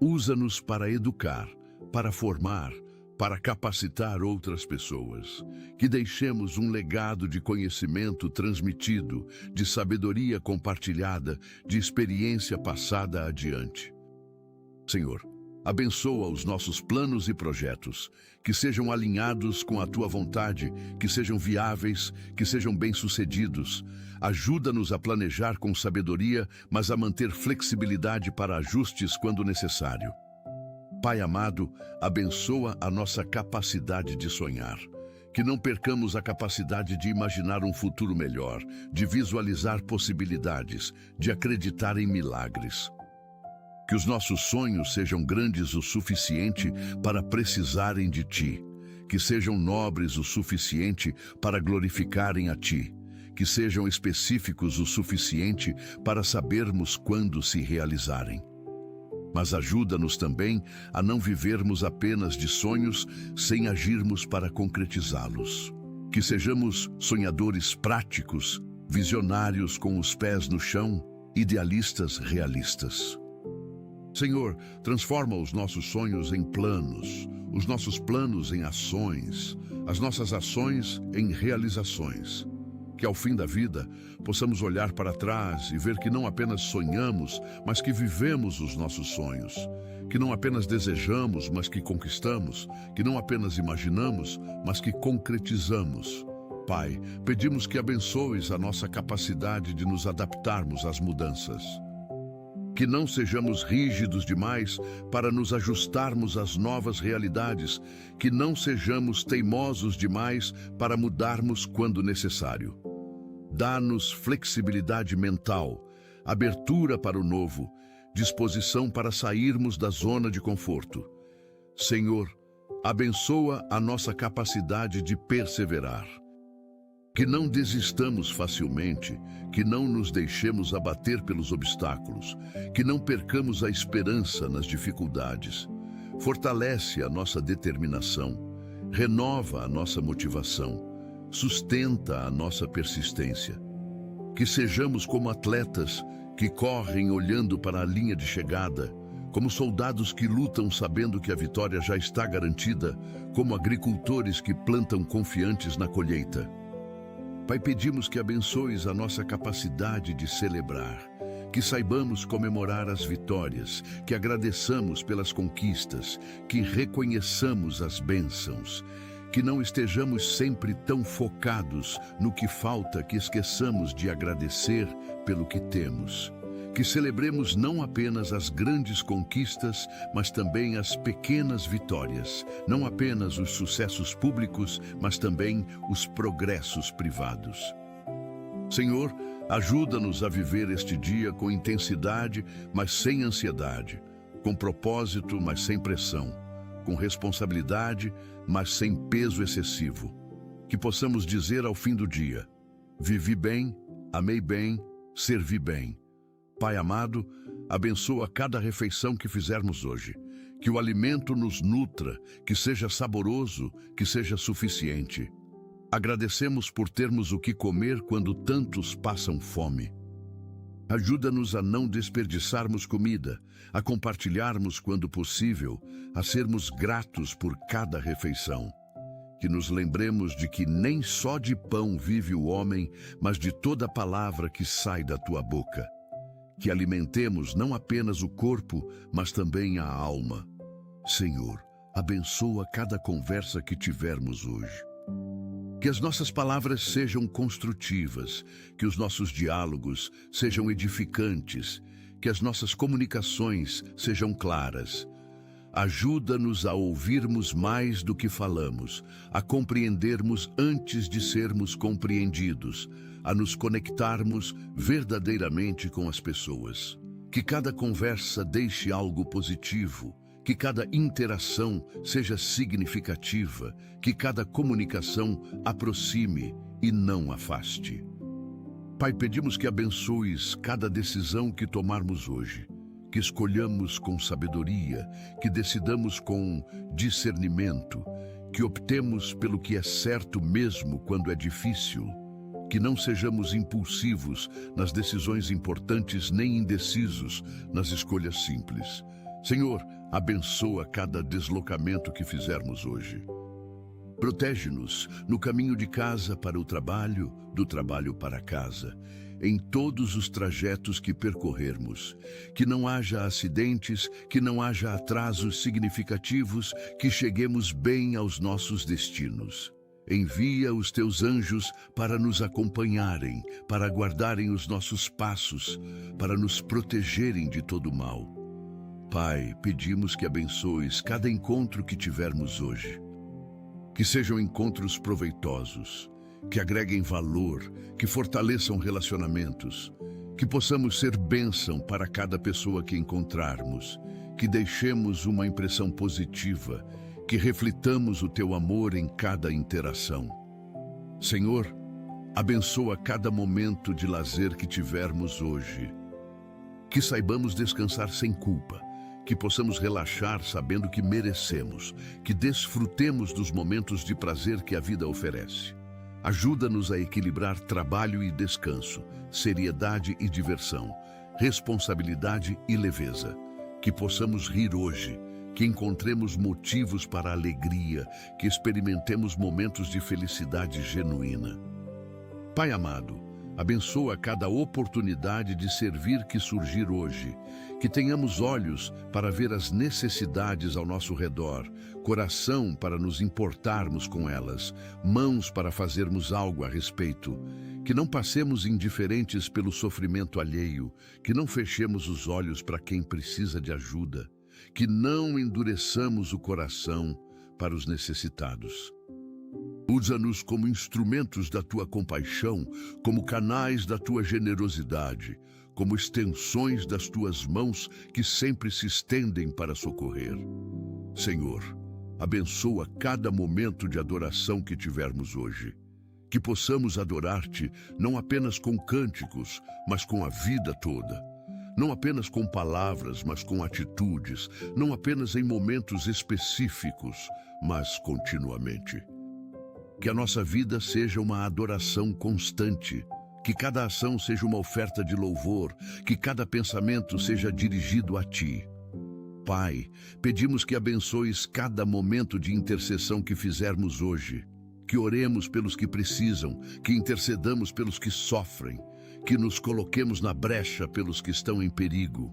Usa-nos para educar, para formar, para capacitar outras pessoas. Que deixemos um legado de conhecimento transmitido, de sabedoria compartilhada, de experiência passada adiante. Senhor, abençoa os nossos planos e projetos, que sejam alinhados com a Tua vontade, que sejam viáveis, que sejam bem-sucedidos. Ajuda-nos a planejar com sabedoria, mas a manter flexibilidade para ajustes quando necessário. Pai amado, abençoa a nossa capacidade de sonhar. Que não percamos a capacidade de imaginar um futuro melhor, de visualizar possibilidades, de acreditar em milagres. Que os nossos sonhos sejam grandes o suficiente para precisarem de Ti. Que sejam nobres o suficiente para glorificarem a Ti. Que sejam específicos o suficiente para sabermos quando se realizarem. Mas ajuda-nos também a não vivermos apenas de sonhos sem agirmos para concretizá-los. Que sejamos sonhadores práticos, visionários com os pés no chão, idealistas realistas. Senhor, transforma os nossos sonhos em planos, os nossos planos em ações, as nossas ações em realizações. Que ao fim da vida possamos olhar para trás e ver que não apenas sonhamos, mas que vivemos os nossos sonhos. Que não apenas desejamos, mas que conquistamos. Que não apenas imaginamos, mas que concretizamos. Pai, pedimos que abençoes a nossa capacidade de nos adaptarmos às mudanças. Que não sejamos rígidos demais para nos ajustarmos às novas realidades. Que não sejamos teimosos demais para mudarmos quando necessário. Dá-nos flexibilidade mental, abertura para o novo, disposição para sairmos da zona de conforto. Senhor, abençoa a nossa capacidade de perseverar. Que não desistamos facilmente, que não nos deixemos abater pelos obstáculos, que não percamos a esperança nas dificuldades. Fortalece a nossa determinação, renova a nossa motivação, sustenta a nossa persistência. Que sejamos como atletas que correm olhando para a linha de chegada, como soldados que lutam sabendo que a vitória já está garantida, como agricultores que plantam confiantes na colheita. Pai, pedimos que abençoes a nossa capacidade de celebrar, Que saibamos comemorar as vitórias, que agradeçamos pelas conquistas, que reconheçamos as bênçãos, que não estejamos sempre tão focados no que falta que esqueçamos de agradecer pelo que temos. Que celebremos não apenas as grandes conquistas, mas também as pequenas vitórias, não apenas os sucessos públicos, mas também os progressos privados. Senhor, ajuda-nos a viver este dia com intensidade, mas sem ansiedade, com propósito, mas sem pressão, com responsabilidade, mas sem peso excessivo. Que possamos dizer ao fim do dia: vivi bem, amei bem, servi bem. Pai amado, abençoa cada refeição que fizermos hoje. Que o alimento nos nutra, que seja saboroso, que seja suficiente. Agradecemos por termos o que comer quando tantos passam fome. Ajuda-nos a não desperdiçarmos comida, a compartilharmos quando possível, a sermos gratos por cada refeição. Que nos lembremos de que nem só de pão vive o homem, mas de toda palavra que sai da tua boca. Que alimentemos não apenas o corpo, mas também a alma. Senhor, abençoa cada conversa que tivermos hoje. Que as nossas palavras sejam construtivas, que os nossos diálogos sejam edificantes, que as nossas comunicações sejam claras. Ajuda-nos a ouvirmos mais do que falamos, a compreendermos antes de sermos compreendidos, a nos conectarmos verdadeiramente com as pessoas. Que cada conversa deixe algo positivo, que cada interação seja significativa, que cada comunicação aproxime e não afaste. Pai, pedimos que abençoes cada decisão que tomarmos hoje, que escolhamos com sabedoria, que decidamos com discernimento, que optemos pelo que é certo mesmo quando é difícil, que não sejamos impulsivos nas decisões importantes nem indecisos nas escolhas simples. Senhor, abençoa cada deslocamento que fizermos hoje. Protege-nos no caminho de casa para o trabalho, do trabalho para casa, em todos os trajetos que percorrermos. Que não haja acidentes, que não haja atrasos significativos, que cheguemos bem aos nossos destinos. Envia os teus anjos para nos acompanharem, para guardarem os nossos passos, para nos protegerem de todo mal. Pai, pedimos que abençoes cada encontro que tivermos hoje. Que sejam encontros proveitosos, que agreguem valor, que fortaleçam relacionamentos, que possamos ser bênção para cada pessoa que encontrarmos, que deixemos uma impressão positiva, que reflitamos o teu amor em cada interação. Senhor, abençoa cada momento de lazer que tivermos hoje. Que saibamos descansar sem culpa, que possamos relaxar sabendo que merecemos, que desfrutemos dos momentos de prazer que a vida oferece. Ajuda-nos a equilibrar trabalho e descanso, seriedade e diversão, responsabilidade e leveza. Que possamos rir hoje, que encontremos motivos para a alegria, que experimentemos momentos de felicidade genuína. Pai amado, abençoa cada oportunidade de servir que surgir hoje, que tenhamos olhos para ver as necessidades ao nosso redor, coração para nos importarmos com elas, mãos para fazermos algo a respeito, que não passemos indiferentes pelo sofrimento alheio, que não fechemos os olhos para quem precisa de ajuda, que não endureçamos o coração para os necessitados. Usa-nos como instrumentos da tua compaixão, como canais da tua generosidade, como extensões das tuas mãos que sempre se estendem para socorrer. Senhor, abençoa cada momento de adoração que tivermos hoje. Que possamos adorar-te não apenas com cânticos, mas com a vida toda. Não apenas com palavras, mas com atitudes. Não apenas em momentos específicos, mas continuamente. Que a nossa vida seja uma adoração constante, que cada ação seja uma oferta de louvor, que cada pensamento seja dirigido a Ti. Pai, pedimos que abençoes cada momento de intercessão que fizermos hoje, que oremos pelos que precisam, que intercedamos pelos que sofrem, que nos coloquemos na brecha pelos que estão em perigo.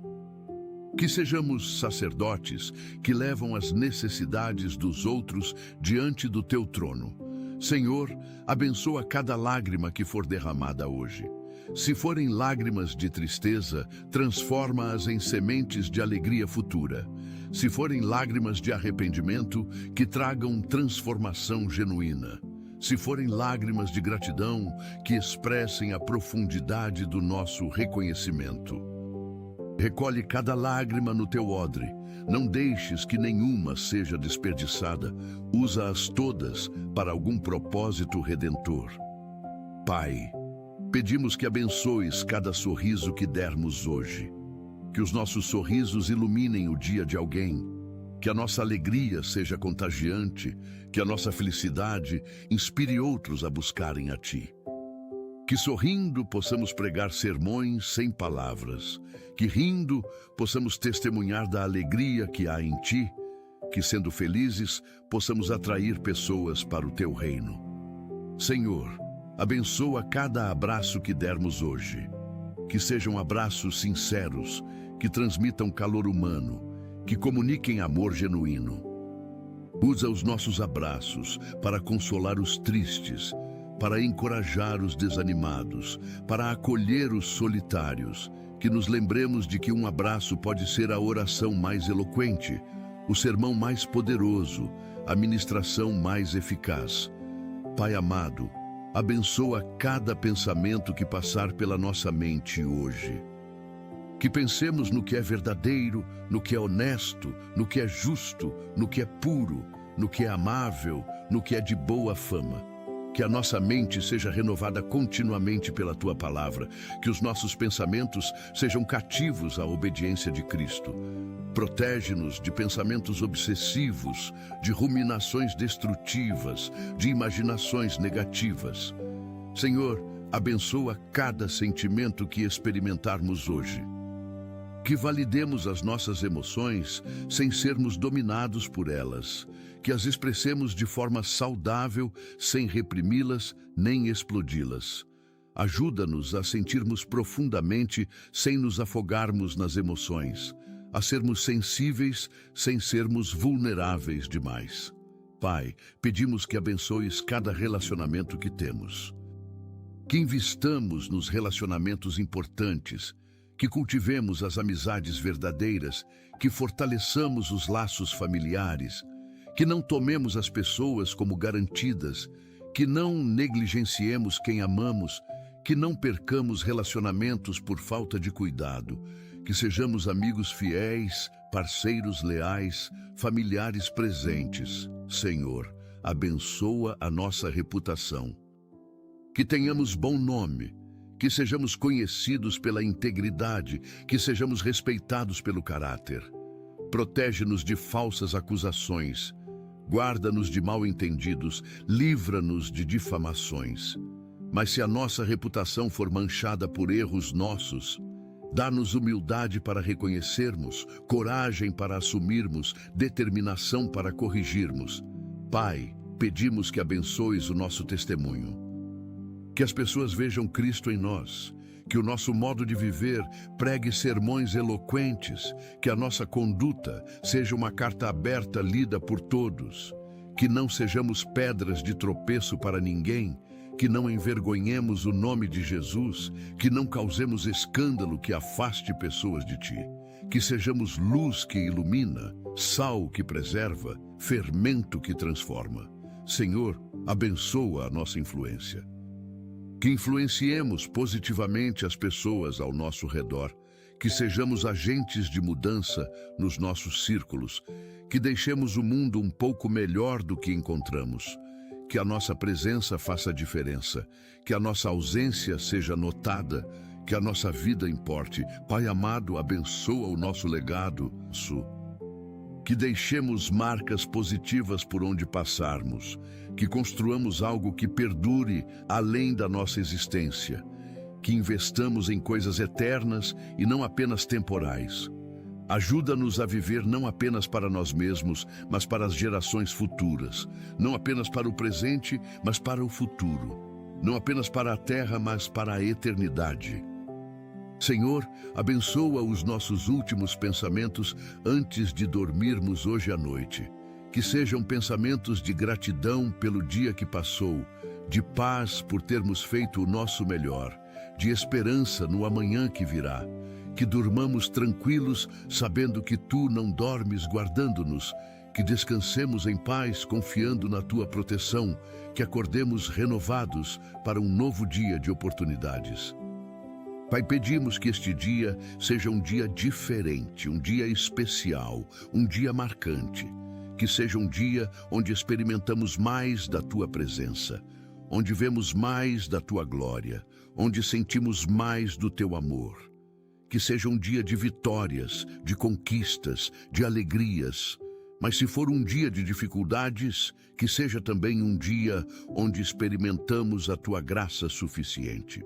Que sejamos sacerdotes que levam as necessidades dos outros diante do teu trono. Senhor, abençoa cada lágrima que for derramada hoje. Se forem lágrimas de tristeza, transforma-as em sementes de alegria futura. Se forem lágrimas de arrependimento, que tragam transformação genuína. Se forem lágrimas de gratidão, que expressem a profundidade do nosso reconhecimento. Recolhe cada lágrima no teu odre. Não deixes que nenhuma seja desperdiçada. Usa-as todas para algum propósito redentor. Pai, pedimos que abençoes cada sorriso que dermos hoje. Que os nossos sorrisos iluminem o dia de alguém. Que a nossa alegria seja contagiante. Que a nossa felicidade inspire outros a buscarem a Ti. Que sorrindo possamos pregar sermões sem palavras. Que rindo possamos testemunhar da alegria que há em Ti. Que sendo felizes possamos atrair pessoas para o Teu reino. Senhor, abençoa cada abraço que dermos hoje. Que sejam abraços sinceros, que transmitam calor humano, que comuniquem amor genuíno. Usa os nossos abraços para consolar os tristes, para encorajar os desanimados, para acolher os solitários, que nos lembremos de que um abraço pode ser a oração mais eloquente, o sermão mais poderoso, a ministração mais eficaz. Pai amado, abençoa cada pensamento que passar pela nossa mente hoje. Que pensemos no que é verdadeiro, no que é honesto, no que é justo, no que é puro, no que é amável, no que é de boa fama. Que a nossa mente seja renovada continuamente pela Tua palavra, que os nossos pensamentos sejam cativos à obediência de Cristo. Protege-nos de pensamentos obsessivos, de ruminações destrutivas, de imaginações negativas. Senhor, abençoa cada sentimento que experimentarmos hoje. Que validemos as nossas emoções sem sermos dominados por elas. Que as expressemos de forma saudável, sem reprimi-las nem explodi-las. Ajuda-nos a sentirmos profundamente sem nos afogarmos nas emoções. A sermos sensíveis sem sermos vulneráveis demais. Pai, pedimos que abençoes cada relacionamento que temos. Que investamos nos relacionamentos importantes, que cultivemos as amizades verdadeiras, que fortaleçamos os laços familiares, que não tomemos as pessoas como garantidas, que não negligenciemos quem amamos, que não percamos relacionamentos por falta de cuidado, que sejamos amigos fiéis, parceiros leais, familiares presentes. Senhor, abençoa a nossa reputação. Que tenhamos bom nome, que sejamos conhecidos pela integridade, que sejamos respeitados pelo caráter. Protege-nos de falsas acusações, guarda-nos de mal-entendidos, livra-nos de difamações. Mas se a nossa reputação for manchada por erros nossos, dá-nos humildade para reconhecermos, coragem para assumirmos, determinação para corrigirmos. Pai, pedimos que abençoes o nosso testemunho. Que as pessoas vejam Cristo em nós, que o nosso modo de viver pregue sermões eloquentes, que a nossa conduta seja uma carta aberta lida por todos, que não sejamos pedras de tropeço para ninguém, que não envergonhemos o nome de Jesus, que não causemos escândalo que afaste pessoas de Ti, que sejamos luz que ilumina, sal que preserva, fermento que transforma. Senhor, abençoa a nossa influência. Que influenciemos positivamente as pessoas ao nosso redor, que sejamos agentes de mudança nos nossos círculos, que deixemos o mundo um pouco melhor do que encontramos, que a nossa presença faça diferença, que a nossa ausência seja notada, que a nossa vida importe. Pai amado, abençoa o nosso legado, que deixemos marcas positivas por onde passarmos, que construamos algo que perdure além da nossa existência, que investamos em coisas eternas e não apenas temporais. Ajuda-nos a viver não apenas para nós mesmos, mas para as gerações futuras, não apenas para o presente, mas para o futuro. não apenas para a terra, mas para a eternidade. Senhor, abençoa os nossos últimos pensamentos antes de dormirmos hoje à noite. Que sejam pensamentos de gratidão pelo dia que passou, de paz por termos feito o nosso melhor, de esperança no amanhã que virá. Que durmamos tranquilos, sabendo que Tu não dormes guardando-nos. Que descansemos em paz, confiando na Tua proteção. Que acordemos renovados para um novo dia de oportunidades. Pai, pedimos que este dia seja um dia diferente, um dia especial, um dia marcante. Que seja um dia onde experimentamos mais da Tua presença, onde vemos mais da Tua glória, onde sentimos mais do Teu amor. Que seja um dia de vitórias, de conquistas, de alegrias. Mas se for um dia de dificuldades, que seja também um dia onde experimentamos a Tua graça suficiente.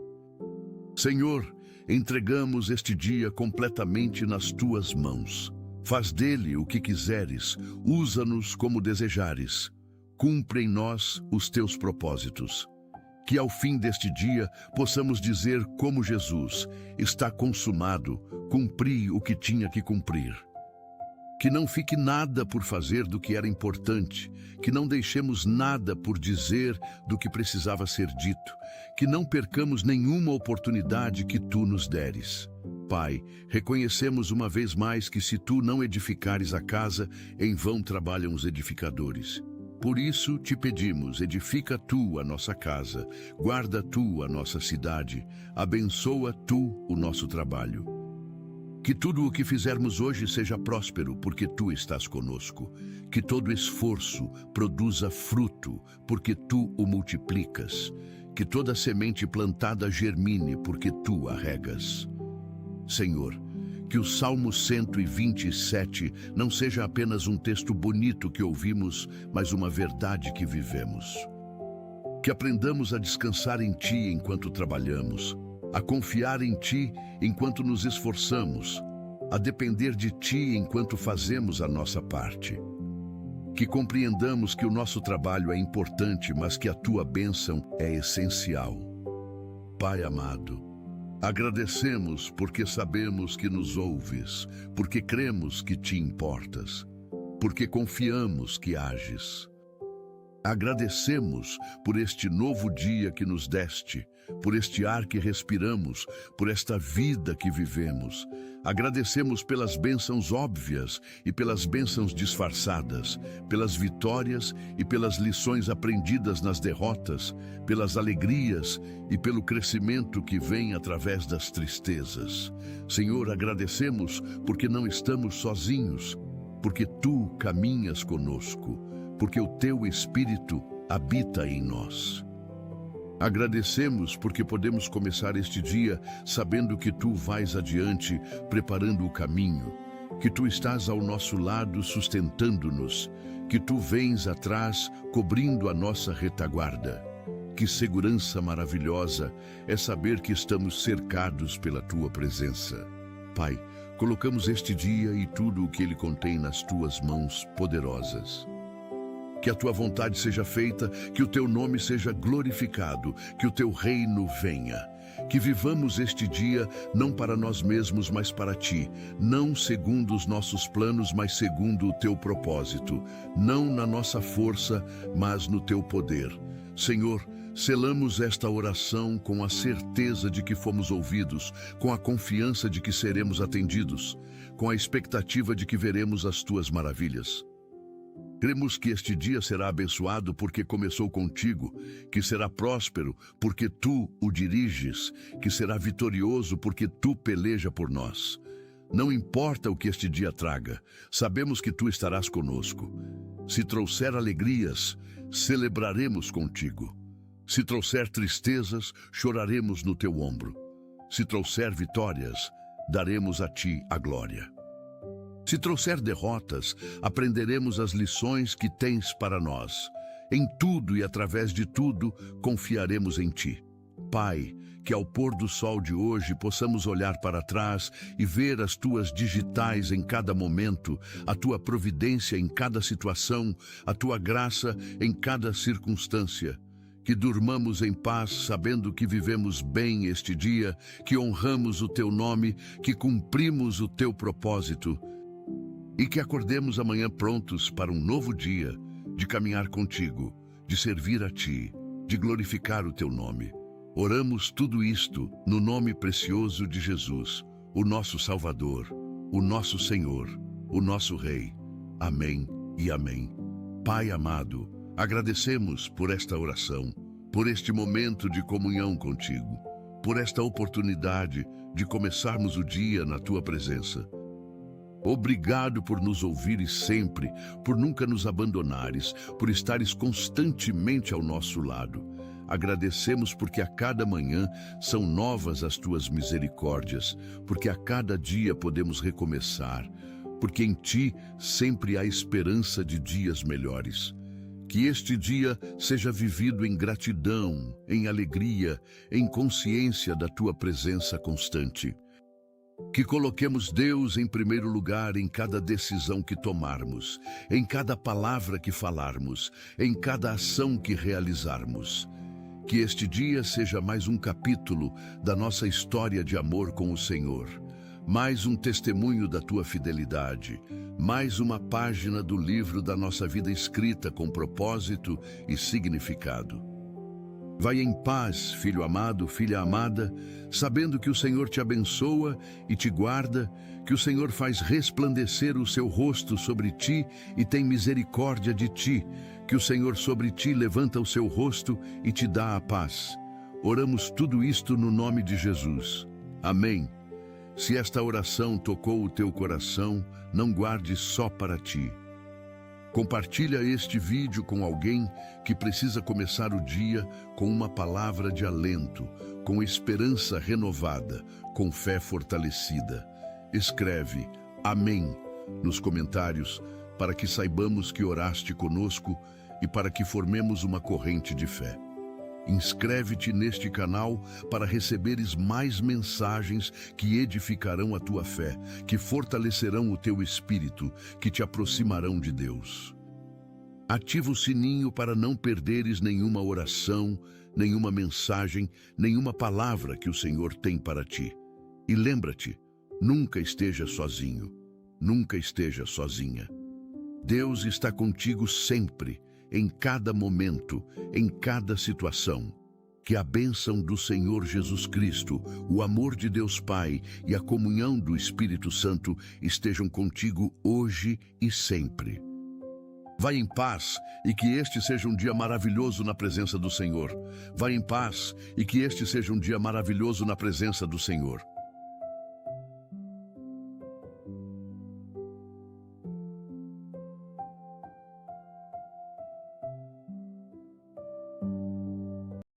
Senhor, entregamos este dia completamente nas Tuas mãos. Faz dele o que quiseres, usa-nos como desejares. Cumpre em nós os Teus propósitos. Que ao fim deste dia possamos dizer como Jesus: está consumado, cumpri o que tinha que cumprir. Que não fique nada por fazer do que era importante, que não deixemos nada por dizer do que precisava ser dito, que não percamos nenhuma oportunidade que Tu nos deres. Pai, reconhecemos uma vez mais que se Tu não edificares a casa, em vão trabalham os edificadores. Por isso te pedimos, edifica Tu a nossa casa, guarda Tu a nossa cidade, abençoa Tu o nosso trabalho. Que tudo o que fizermos hoje seja próspero, porque Tu estás conosco. Que todo esforço produza fruto, porque Tu o multiplicas. Que toda semente plantada germine, porque Tu a regas. Senhor, que o Salmo 127 não seja apenas um texto bonito que ouvimos, mas uma verdade que vivemos. Que aprendamos a descansar em Ti enquanto trabalhamos, a confiar em Ti enquanto nos esforçamos, a depender de Ti enquanto fazemos a nossa parte. Que compreendamos que o nosso trabalho é importante, mas que a Tua bênção é essencial. Pai amado, agradecemos porque sabemos que nos ouves, porque cremos que Te importas, porque confiamos que ages. Agradecemos por este novo dia que nos deste, por este ar que respiramos, por esta vida que vivemos. Agradecemos pelas bênçãos óbvias e pelas bênçãos disfarçadas, pelas vitórias e pelas lições aprendidas nas derrotas, pelas alegrias e pelo crescimento que vem através das tristezas. Senhor, agradecemos porque não estamos sozinhos, porque Tu caminhas conosco, porque o Teu Espírito habita em nós. Agradecemos porque podemos começar este dia sabendo que Tu vais adiante, preparando o caminho, que Tu estás ao nosso lado sustentando-nos, que Tu vens atrás cobrindo a nossa retaguarda. Que segurança maravilhosa é saber que estamos cercados pela Tua presença. Pai, colocamos este dia e tudo o que ele contém nas Tuas mãos poderosas. Que a Tua vontade seja feita, que o Teu nome seja glorificado, que o Teu reino venha. Que vivamos este dia não para nós mesmos, mas para Ti, não segundo os nossos planos, mas segundo o Teu propósito, não na nossa força, mas no Teu poder. Senhor, selamos esta oração com a certeza de que fomos ouvidos, com a confiança de que seremos atendidos, com a expectativa de que veremos as Tuas maravilhas. Cremos que este dia será abençoado porque começou contigo, que será próspero porque Tu o diriges, que será vitorioso porque Tu peleja por nós. Não importa o que este dia traga, sabemos que Tu estarás conosco. Se trouxer alegrias, celebraremos contigo. Se trouxer tristezas, choraremos no Teu ombro. Se trouxer vitórias, daremos a Ti a glória. Se trouxer derrotas, aprenderemos as lições que tens para nós. Em tudo e através de tudo, confiaremos em Ti. Pai, que ao pôr do sol de hoje possamos olhar para trás e ver as Tuas digitais em cada momento, a Tua providência em cada situação, a Tua graça em cada circunstância. Que durmamos em paz, sabendo que vivemos bem este dia, que honramos o Teu nome, que cumprimos o Teu propósito e que acordemos amanhã prontos para um novo dia de caminhar contigo, de servir a Ti, de glorificar o Teu nome. Oramos tudo isto no nome precioso de Jesus, o nosso Salvador, o nosso Senhor, o nosso Rei. Amém e amém. Pai amado, agradecemos por esta oração, por este momento de comunhão contigo, por esta oportunidade de começarmos o dia na Tua presença. Obrigado por nos ouvires sempre, por nunca nos abandonares, por estares constantemente ao nosso lado. Agradecemos porque a cada manhã são novas as Tuas misericórdias, porque a cada dia podemos recomeçar, porque em Ti sempre há esperança de dias melhores. Que este dia seja vivido em gratidão, em alegria, em consciência da Tua presença constante. Que coloquemos Deus em primeiro lugar em cada decisão que tomarmos, em cada palavra que falarmos, em cada ação que realizarmos. Que este dia seja mais um capítulo da nossa história de amor com o Senhor, mais um testemunho da Tua fidelidade, mais uma página do livro da nossa vida escrita com propósito e significado. Vai em paz, filho amado, filha amada, sabendo que o Senhor te abençoa e te guarda, que o Senhor faz resplandecer o seu rosto sobre ti e tem misericórdia de ti, que o Senhor sobre ti levanta o seu rosto e te dá a paz. Oramos tudo isto no nome de Jesus. Amém. Se esta oração tocou o teu coração, não guarde só para ti. Compartilha este vídeo com alguém que precisa começar o dia com uma palavra de alento, com esperança renovada, com fé fortalecida. Escreve Amém nos comentários para que saibamos que oraste conosco e para que formemos uma corrente de fé. Inscreve-te neste canal para receberes mais mensagens que edificarão a tua fé, que fortalecerão o teu espírito, que te aproximarão de Deus. Ativa o sininho para não perderes nenhuma oração, nenhuma mensagem, nenhuma palavra que o Senhor tem para ti. E lembra-te, nunca esteja sozinho, nunca esteja sozinha. Deus está contigo sempre, em cada momento, em cada situação. Que a bênção do Senhor Jesus Cristo, o amor de Deus Pai e a comunhão do Espírito Santo estejam contigo hoje e sempre. Vai em paz e que este seja um dia maravilhoso na presença do Senhor. Vai em paz e que este seja um dia maravilhoso na presença do Senhor.